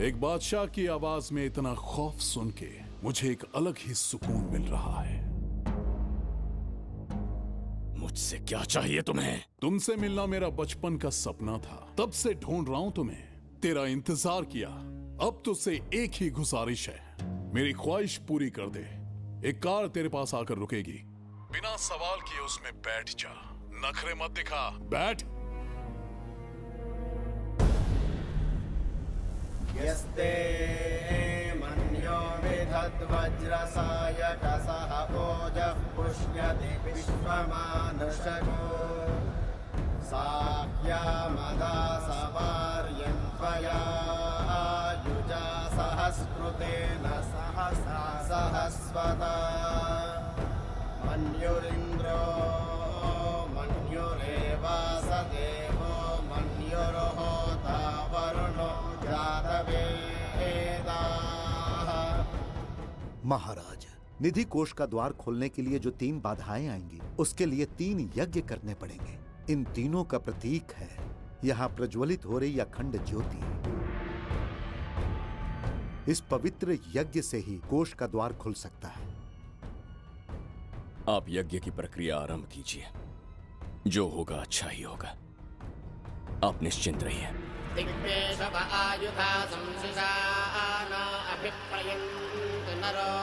एक बादशाह की आवाज में इतना खौफ सुन के मुझे एक अलग ही सुकून मिल रहा है। मुझसे क्या चाहिए तुम्हें? तुमसे मिलना मेरा बचपन का सपना था, तब से ढूंढ रहा हूं तुम्हें, तेरा इंतजार किया। अब तुझसे एक ही गुजारिश है, मेरी ख्वाहिश पूरी कर दे। एक कार तेरे पास आकर रुकेगी, बिना सवाल किए उसमें बैठ जा, नखरे मत दिखा, बैठ। यस्ते मन्यो विधद्वज्रसायकसः ओजः पुष्यति विश्वमानुषगो साख्यामदा सवार्यन्त्वया युजा सहस्कृतेन सहसा सहस्वता मन्युरिन्द्रो मन्युरेवास देवो मन्युर्होता वरुणो महाराज, निधि कोष का द्वार खोलने के लिए जो 3 बाधाएं आएंगी, उसके लिए 3 यज्ञ करने पड़ेंगे। इन तीनों का प्रतीक है यहाँ प्रज्वलित हो रही अखंड ज्योति। इस पवित्र यज्ञ से ही कोष का द्वार खुल सकता है। आप यज्ञ की प्रक्रिया आरंभ कीजिए, जो होगा अच्छा ही होगा। आप निश्चिंत रहिए। दिग्वेशव आयुधा संशिशान अभिप्रयन्त नरो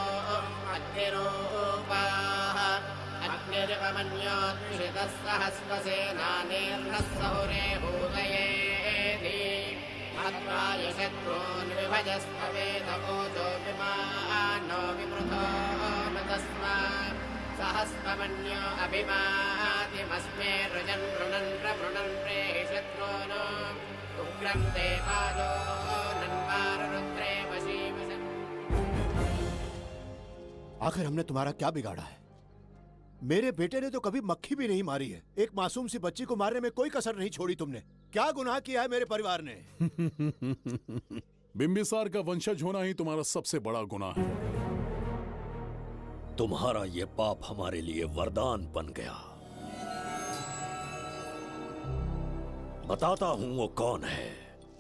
अग्निरूपाः अग्निरिवमन्योत्क्षितः सहस्रसेनानेर्नः सहुरे भूतयेति मत्वाय शत्रून् विभजस्त्ववेद ओजो विमानो विमृतो न तस्मात् सहस्रमन्यो अभिमातिमस्मे रुजन् रुणन् प्रवृणन् प्रेहि शत्रून् उग्रं ते पादो नन्वार रुद्रे वशीवसन्। आखिर हमने तुम्हारा क्या बिगाड़ा है? मेरे बेटे ने तो कभी मक्खी भी नहीं मारी है। एक मासूम सी बच्ची को मारने में कोई कसर नहीं छोड़ी तुमने। क्या गुनाह किया है मेरे परिवार ने? बिंबिसार का वंशज होना ही तुम्हारा सबसे बड़ा गुनाह है। तुम्हारा ये पाप हमारे लिए वरदान बन गया। बताता हूं वो कौन है।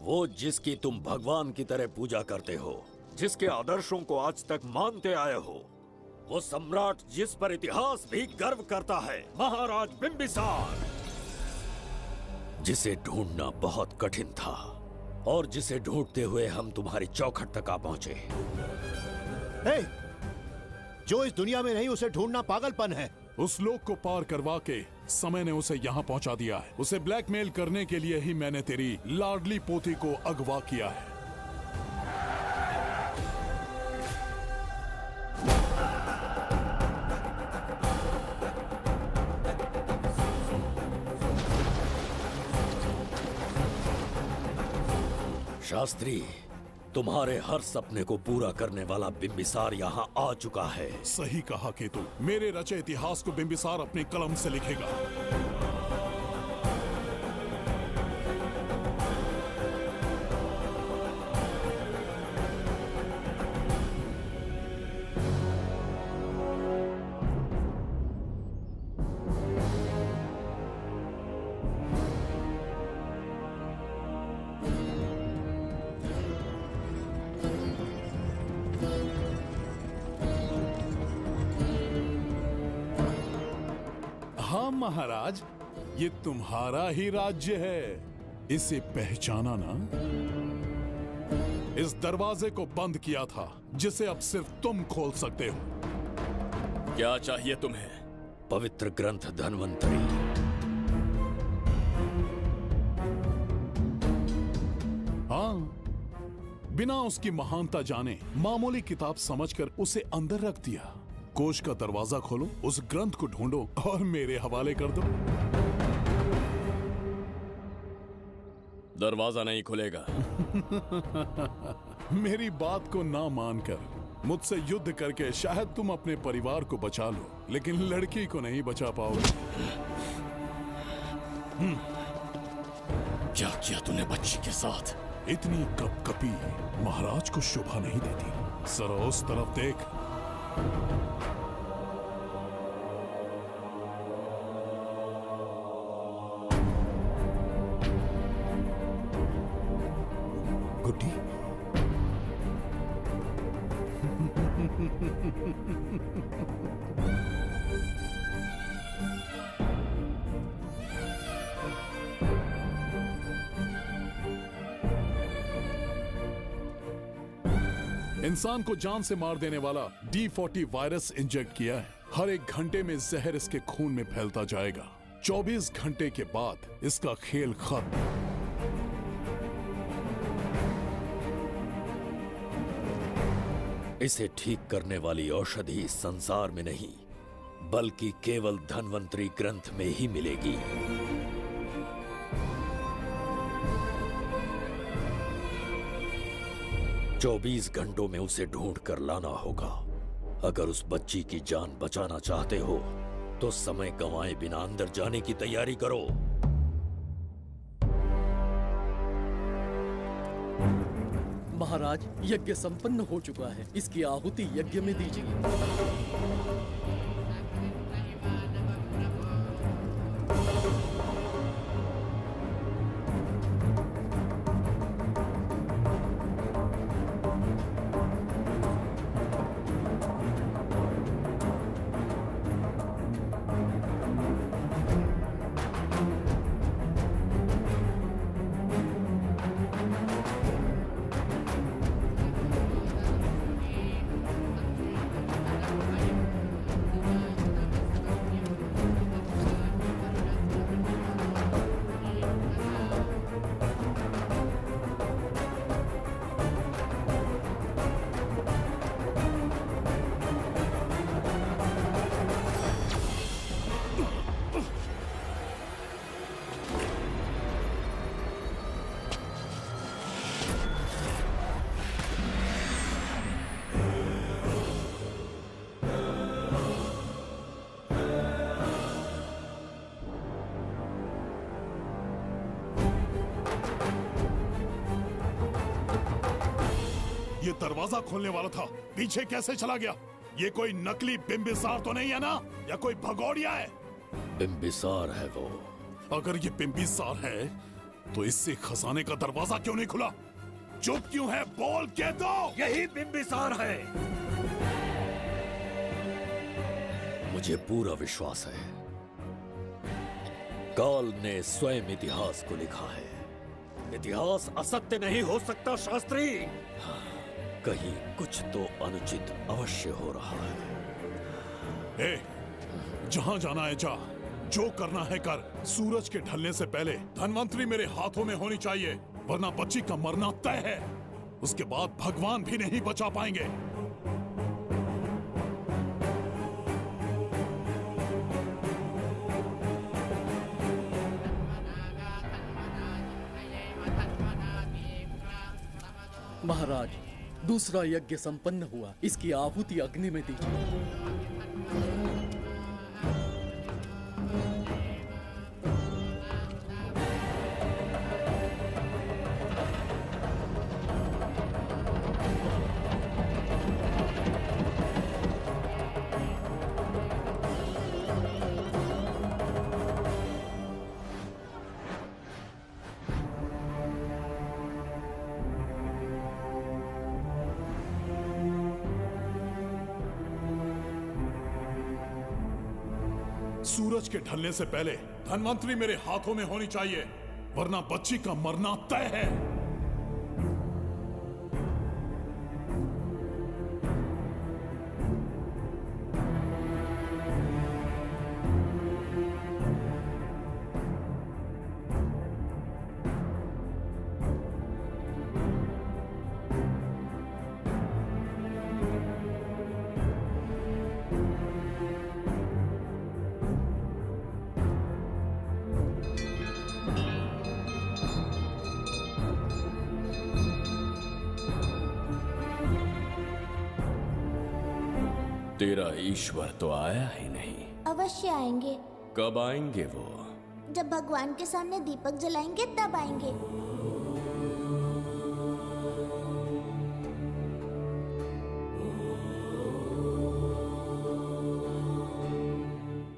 वो जिसकी तुम भगवान की तरह पूजा करते हो, जिसके आदर्शों को आज तक मानते आए हो, वो सम्राट जिस पर इतिहास भी गर्व करता है, महाराज बिंबिसार, जिसे ढूंढना बहुत कठिन था और जिसे ढूंढते हुए हम तुम्हारी चौखट तक आ पहुंचे। जो इस दुनिया में नहीं उसे ढूंढना पागलपन है। उस लोक को पार करवा के समय ने उसे यहाँ पहुँचा दिया है। उसे ब्लैकमेल करने के लिए ही मैंने तेरी लाडली पोती को अगवा किया है। शास्त्री, तुम्हारे हर सपने को पूरा करने वाला बिंबिसार यहाँ आ चुका है। सही कहा केतु, मेरे रचे इतिहास को बिंबिसार अपनी कलम से लिखेगा। हाँ महाराज, ये तुम्हारा ही राज्य है। इसे पहचाना ना? इस दरवाजे को बंद किया था जिसे अब सिर्फ तुम खोल सकते हो। क्या चाहिए तुम्हें? पवित्र ग्रंथ धन्वंतरी। हाँ, बिना उसकी महानता जाने मामूली किताब समझकर उसे अंदर रख दिया। कोष का दरवाजा खोलो, उस ग्रंथ को ढूंढो और मेरे हवाले कर दो। दरवाजा नहीं खुलेगा। मेरी बात को ना मानकर मुझसे युद्ध करके शायद तुम अपने परिवार को बचा लो, लेकिन लड़की को नहीं बचा पाओगे। क्या किया तूने बच्ची के साथ? इतनी कपकपी महाराज को शोभा नहीं देती। जरा उस तरफ देख। गुड्डी, इंसान को जान से मार देने वाला D40 वायरस इंजेक्ट किया है। हर एक घंटे में जहर इसके खून में फैलता जाएगा। 24 घंटे के बाद इसका खेल खत्म। इसे ठीक करने वाली औषधि संसार में नहीं, बल्कि केवल धन्वंतरी ग्रंथ में ही मिलेगी। चौबीस घंटों में उसे ढूंढ कर लाना होगा। अगर उस बच्ची की जान बचाना चाहते हो तो समय गंवाए बिना अंदर जाने की तैयारी करो। महाराज, यज्ञ संपन्न हो चुका है। इसकी आहुति यज्ञ में दीजिए। ये दरवाजा खोलने वाला था, पीछे कैसे चला गया? ये कोई नकली बिंबिसार तो नहीं है ना, या कोई भगोड़िया है? बिंबिसार है वो। अगर ये बिंबिसार है तो इससे खजाने का दरवाजा क्यों नहीं खुला? चुप क्यों है? बोल के दो। यही बिंबिसार है। मुझे पूरा विश्वास है, काल ने स्वयं इतिहास को लिखा है। इतिहास असत्य नहीं हो सकता शास्त्री। कहीं कुछ तो अनुचित अवश्य हो रहा है। ए, जहां जाना है जा, जो करना है कर। सूरज के ढलने से पहले धनवंतरी मेरे हाथों में होनी चाहिए, वरना बच्ची का मरना तय है। उसके बाद भगवान भी नहीं बचा पाएंगे। महाराज, दूसरा यज्ञ संपन्न हुआ, इसकी आहुति अग्नि में दीजिए। सूरज के ढलने से पहले धनवंतरी मेरे हाथों में होनी चाहिए, वरना बच्ची का मरना तय है। तेरा ईश्वर तो आया ही नहीं। अवश्य आएंगे। कब आएंगे वो? जब भगवान के सामने दीपक जलाएंगे तब आएंगे।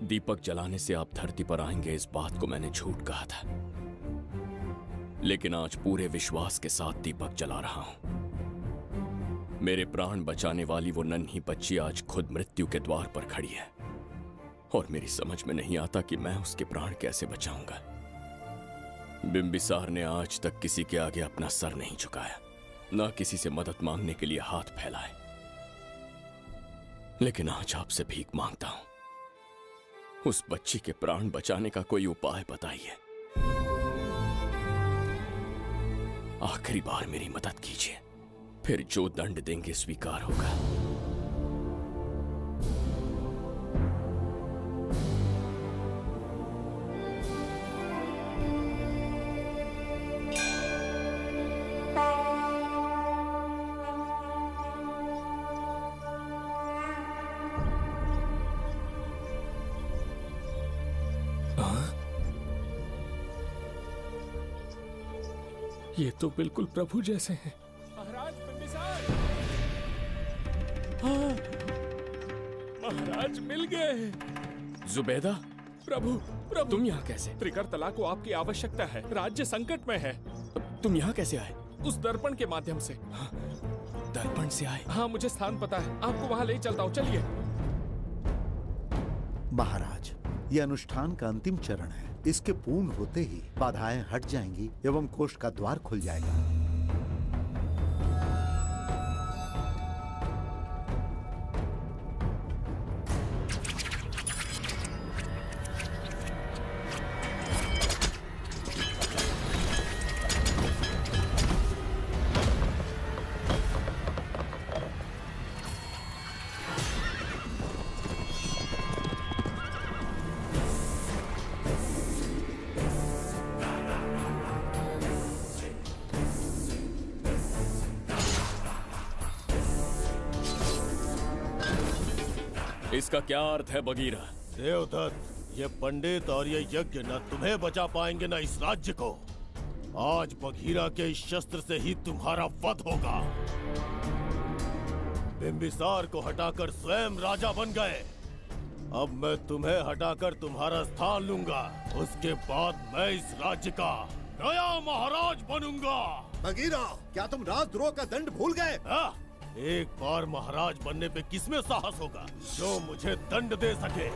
दीपक जलाने से आप धरती पर आएंगे, इस बात को मैंने झूठ कहा था, लेकिन आज पूरे विश्वास के साथ दीपक जला रहा हूं। मेरे प्राण बचाने वाली वो नन्ही बच्ची आज खुद मृत्यु के द्वार पर खड़ी है, और मेरी समझ में नहीं आता कि मैं उसके प्राण कैसे बचाऊंगा। बिंबिसार ने आज तक किसी के आगे अपना सर नहीं झुकाया, ना किसी से मदद मांगने के लिए हाथ फैलाए, लेकिन आज आपसे भीख मांगता हूं। उस बच्ची के प्राण बचाने का कोई उपाय बताइए। आखिरी बार मेरी मदद कीजिए, फिर जो दंड देंगे स्वीकार होगा। ये तो बिल्कुल प्रभु जैसे हैं। महाराज बिंबिसार! हाँ, महाराज मिल गए। जुबैदा, प्रभु, प्रभु तुम यहाँ कैसे? त्रिकर्तला को आपकी आवश्यकता है, राज्य संकट में है। तुम यहाँ कैसे आए? उस दर्पण के माध्यम से। हाँ, दर्पण से आए? हाँ, मुझे स्थान पता है, आपको वहाँ ले चलता हूँ, चलिए। महाराज, ये अनुष्ठान का अंतिम चरण है। इसके पूर्ण होते ही बाधाएं हट जाएंगी एवं कोष का द्वार खुल जाएगा। इसका क्या अर्थ है बगीरा? देवदत्त, ये पंडित और ये यज्ञ न तुम्हें बचा पाएंगे न इस राज्य को। आज बगीरा के इस शस्त्र से ही तुम्हारा वध होगा। बिंबिसार को हटाकर स्वयं राजा बन गए, अब मैं तुम्हें हटाकर तुम्हारा स्थान लूंगा। उसके बाद मैं इस राज्य का नया महाराज बनूंगा। बगीरा, क्या तुम राजद्रोह का दंड भूल गए? एक बार महाराज बनने पे किसमें साहस होगा जो मुझे दंड दे सके?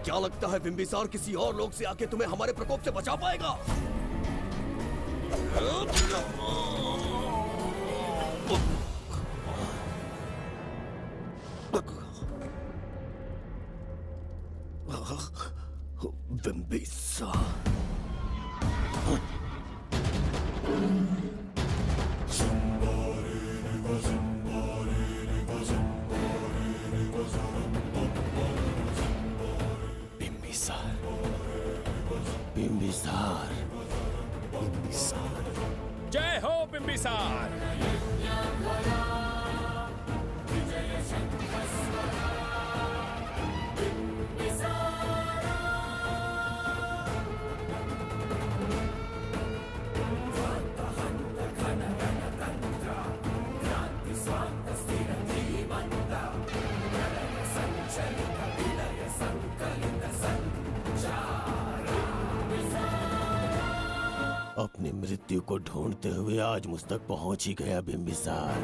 क्या लगता है बिंबिसार किसी और लोग से आके तुम्हें हमारे प्रकोप से बचा पाएगा? जय हो बिंबिसार। अपनी मृत्यु को ढूंढते हुए आज मुझ तक पहुंच ही गया बिंबिसार।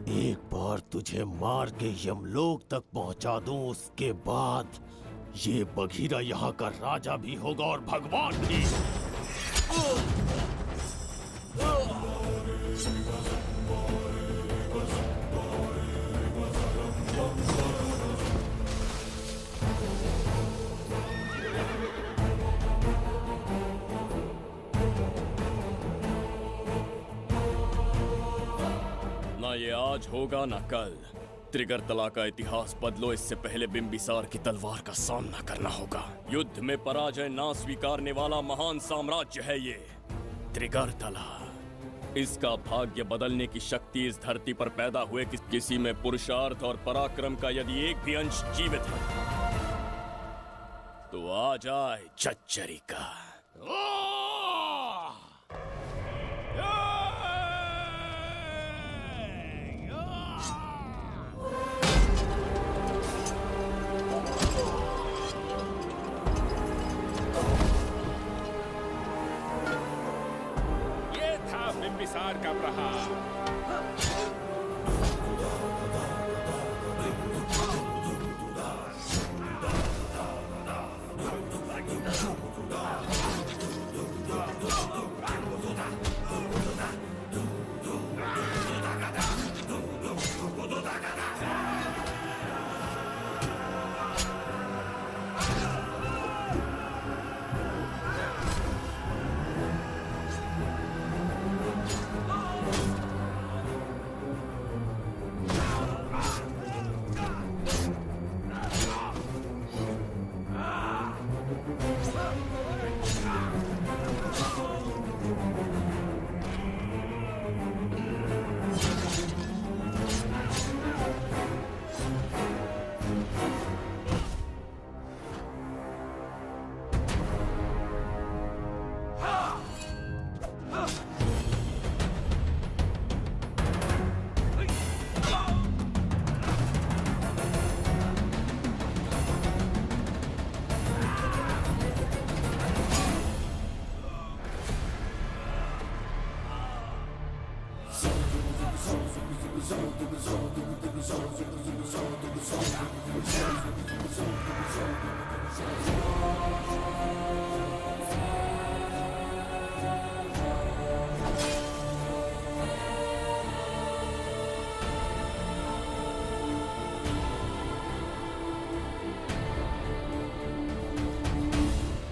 एक बार तुझे मार के यमलोक तक पहुंचा दूं, उसके बाद ये बघीरा यहाँ का राजा भी होगा और भगवान भी। ना ये आज होगा ना कल। त्रिगर्तला का इतिहास बदलो, इससे पहले बिंबिसार की तलवार का सामना करना होगा। युद्ध में पराजय ना स्वीकारने वाला महान साम्राज्य है ये त्रिगर्तला। इसका भाग्य बदलने की शक्ति इस धरती पर पैदा हुए किसी में पुरुषार्थ और पराक्रम का यदि एक भी अंश जीवित है तो आ जाए चच्चरी का। ये था बिंबिसार का प्रहार।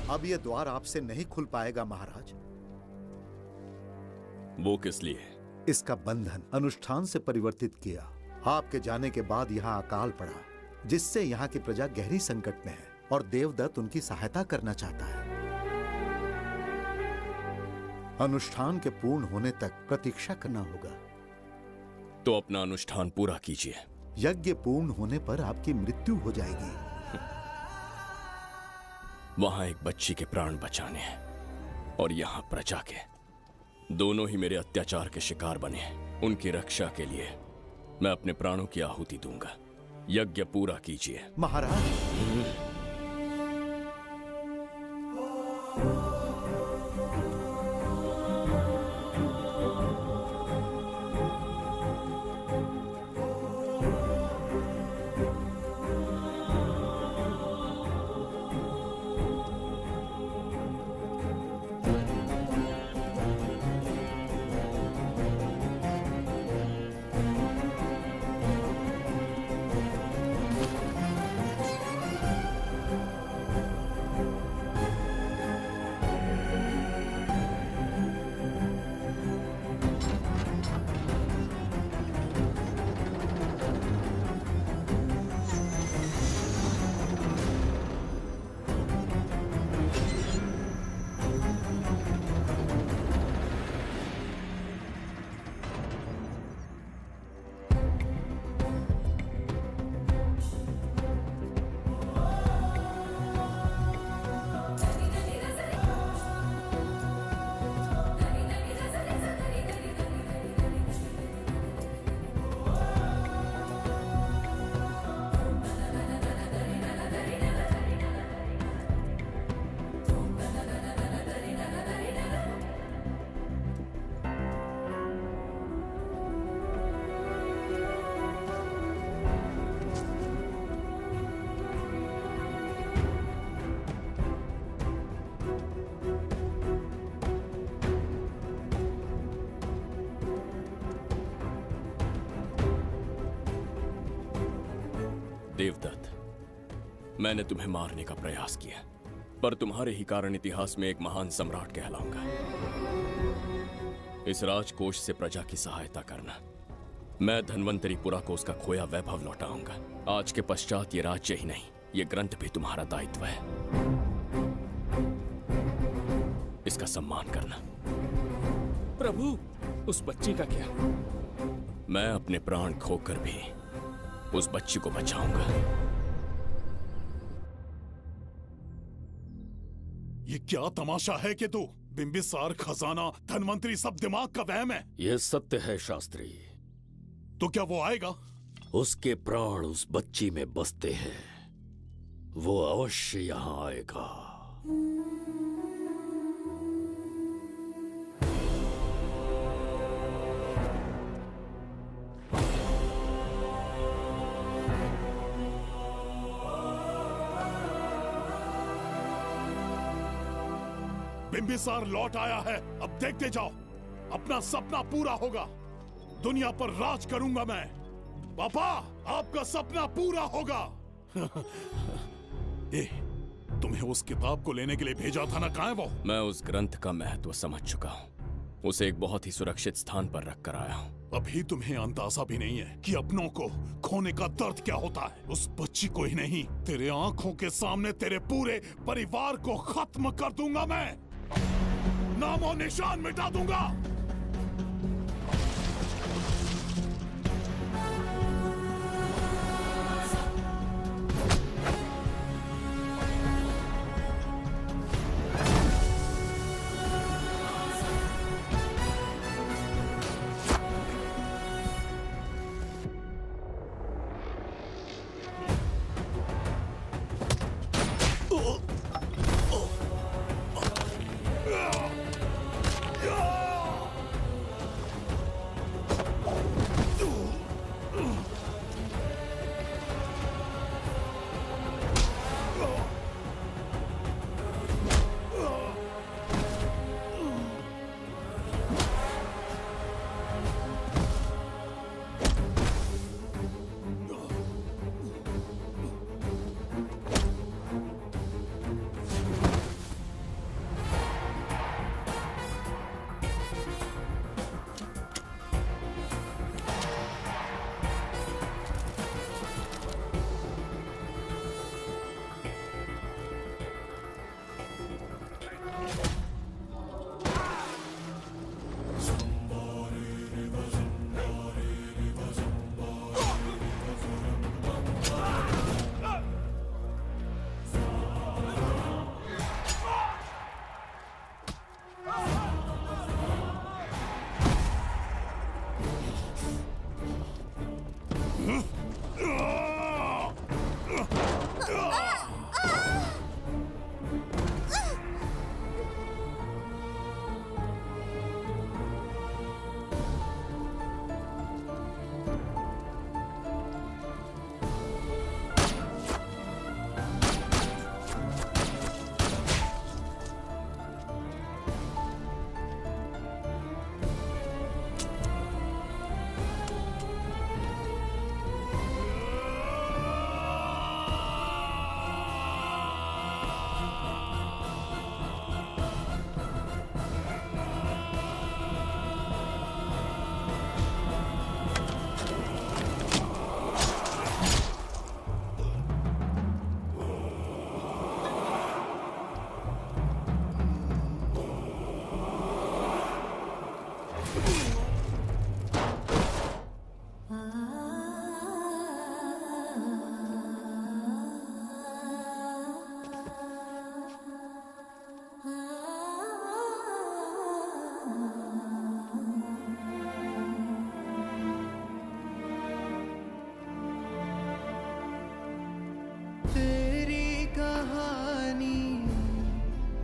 अब ये द्वार आपसे नहीं खुल पाएगा महाराज। वो किस लिए? इसका बंधन अनुष्ठान से परिवर्तित किया। आपके जाने के बाद यहाँ अकाल पड़ा, जिससे यहाँ की प्रजा गहरी संकट में है और देवदत्त उनकी सहायता करना चाहता है। अनुष्ठान के पूर्ण होने तक प्रतीक्षा करना होगा। तो अपना अनुष्ठान पूरा कीजिए। यज्ञ पूर्ण होने पर आपकी मृत्यु हो जाएगी। वहां एक बच्ची के प्राण बचाने हैं और यहाँ प्रजा के, दोनों ही मेरे अत्याचार के शिकार बने हैं। उनकी रक्षा के लिए मैं अपने प्राणों की आहुति दूंगा। यज्ञ पूरा कीजिए महाराज। देवदत्त, मैंने तुम्हें मारने का प्रयास किया, पर तुम्हारे ही कारण इतिहास में एक महान सम्राट कहलाऊंगा। इस राजकोष से प्रजा की सहायता करना। मैं धन्वंतरीपुरा को उसका खोया वैभव लौटाऊंगा। आज के पश्चात ये राज्य ही नहीं, ये ग्रंथ भी तुम्हारा दायित्व है। इसका सम्मान करना। प्रभु, उस बच्ची का क्या? मैं अपने प्राण खोकर भी उस बच्ची को बचाऊंगा। ये क्या तमाशा है कि तू बिंबिसार, खजाना, धनवंतरी सब दिमाग का वहम है? यह सत्य है शास्त्री। तो क्या वो आएगा? उसके प्राण उस बच्ची में बसते हैं, वो अवश्य यहाँ आएगा। बिंबिसार लौट आया है, अब देखते जाओ, अपना सपना पूरा होगा। दुनिया पर राज करूंगा मैं। पापा, आपका सपना पूरा होगा। ए, तुम्हें उस किताब को लेने के लिए भेजा था ना, कहाँ है वो? मैं उस ग्रंथ का महत्व समझ चुका हूँ। उसे एक बहुत ही सुरक्षित स्थान पर रख कर आया हूँ। अभी तुम्हें अंदाजा भी नहीं है कि अपनों को खोने का दर्द क्या होता है। उस बच्ची को ही नहीं, तेरे आंखों के सामने तेरे पूरे परिवार को खत्म कर दूंगा मैं। नामो निशान मिटा दूंगा।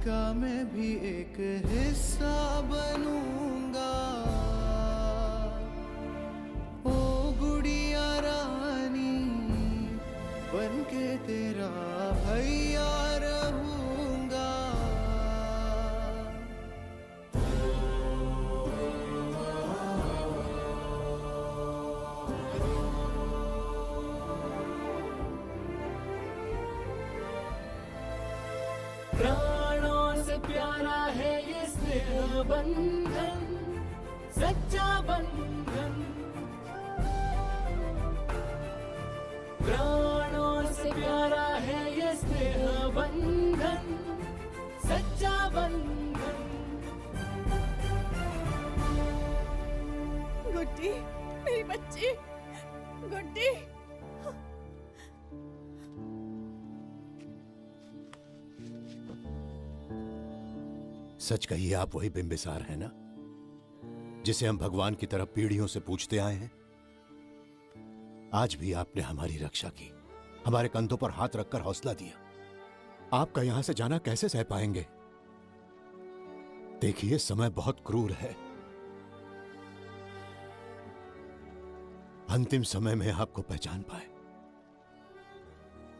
का मैं भी एक हिस्सा बनूंगा। बंधन, सच्चा बंधन, प्राणों से प्यारा है ये स्नेह बंधन, सच्चा बंधन। गुड्डी, मेरी बच्ची, गुड्डी। सच कहिए, आप वही बिंबिसार हैं ना, जिसे हम भगवान की तरफ पीढ़ियों से पूछते आए हैं? आज भी आपने हमारी रक्षा की, हमारे कंधों पर हाथ रखकर हौसला दिया। आपका यहां से जाना कैसे सह पाएंगे? देखिए, समय बहुत क्रूर है। अंतिम समय में आपको पहचान पाए।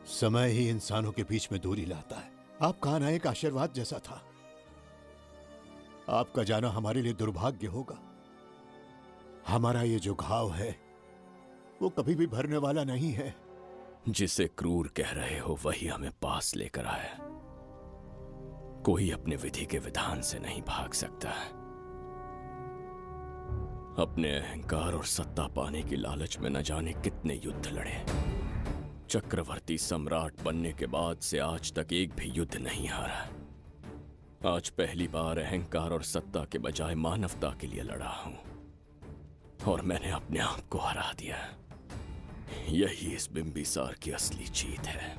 समय ही इंसानों के बीच में दूरी लाता है। आपका आना एक आशीर्वाद जैसा था। आपका जाना हमारे लिए दुर्भाग्य होगा। हमारा ये जो घाव है वो कभी भी भरने वाला नहीं है। जिसे क्रूर कह रहे हो वही हमें पास लेकर आया। कोई अपने विधि के विधान से नहीं भाग सकता। अपने अहंकार और सत्ता पाने की लालच में न जाने कितने युद्ध लड़े। चक्रवर्ती सम्राट बनने के बाद से आज तक एक भी युद्ध नहीं हारा। आज पहली बार अहंकार और सत्ता के बजाय मानवता के लिए लड़ा हूं, और मैंने अपने आप को हरा दिया। यही इस बिंबिसार की असली जीत है।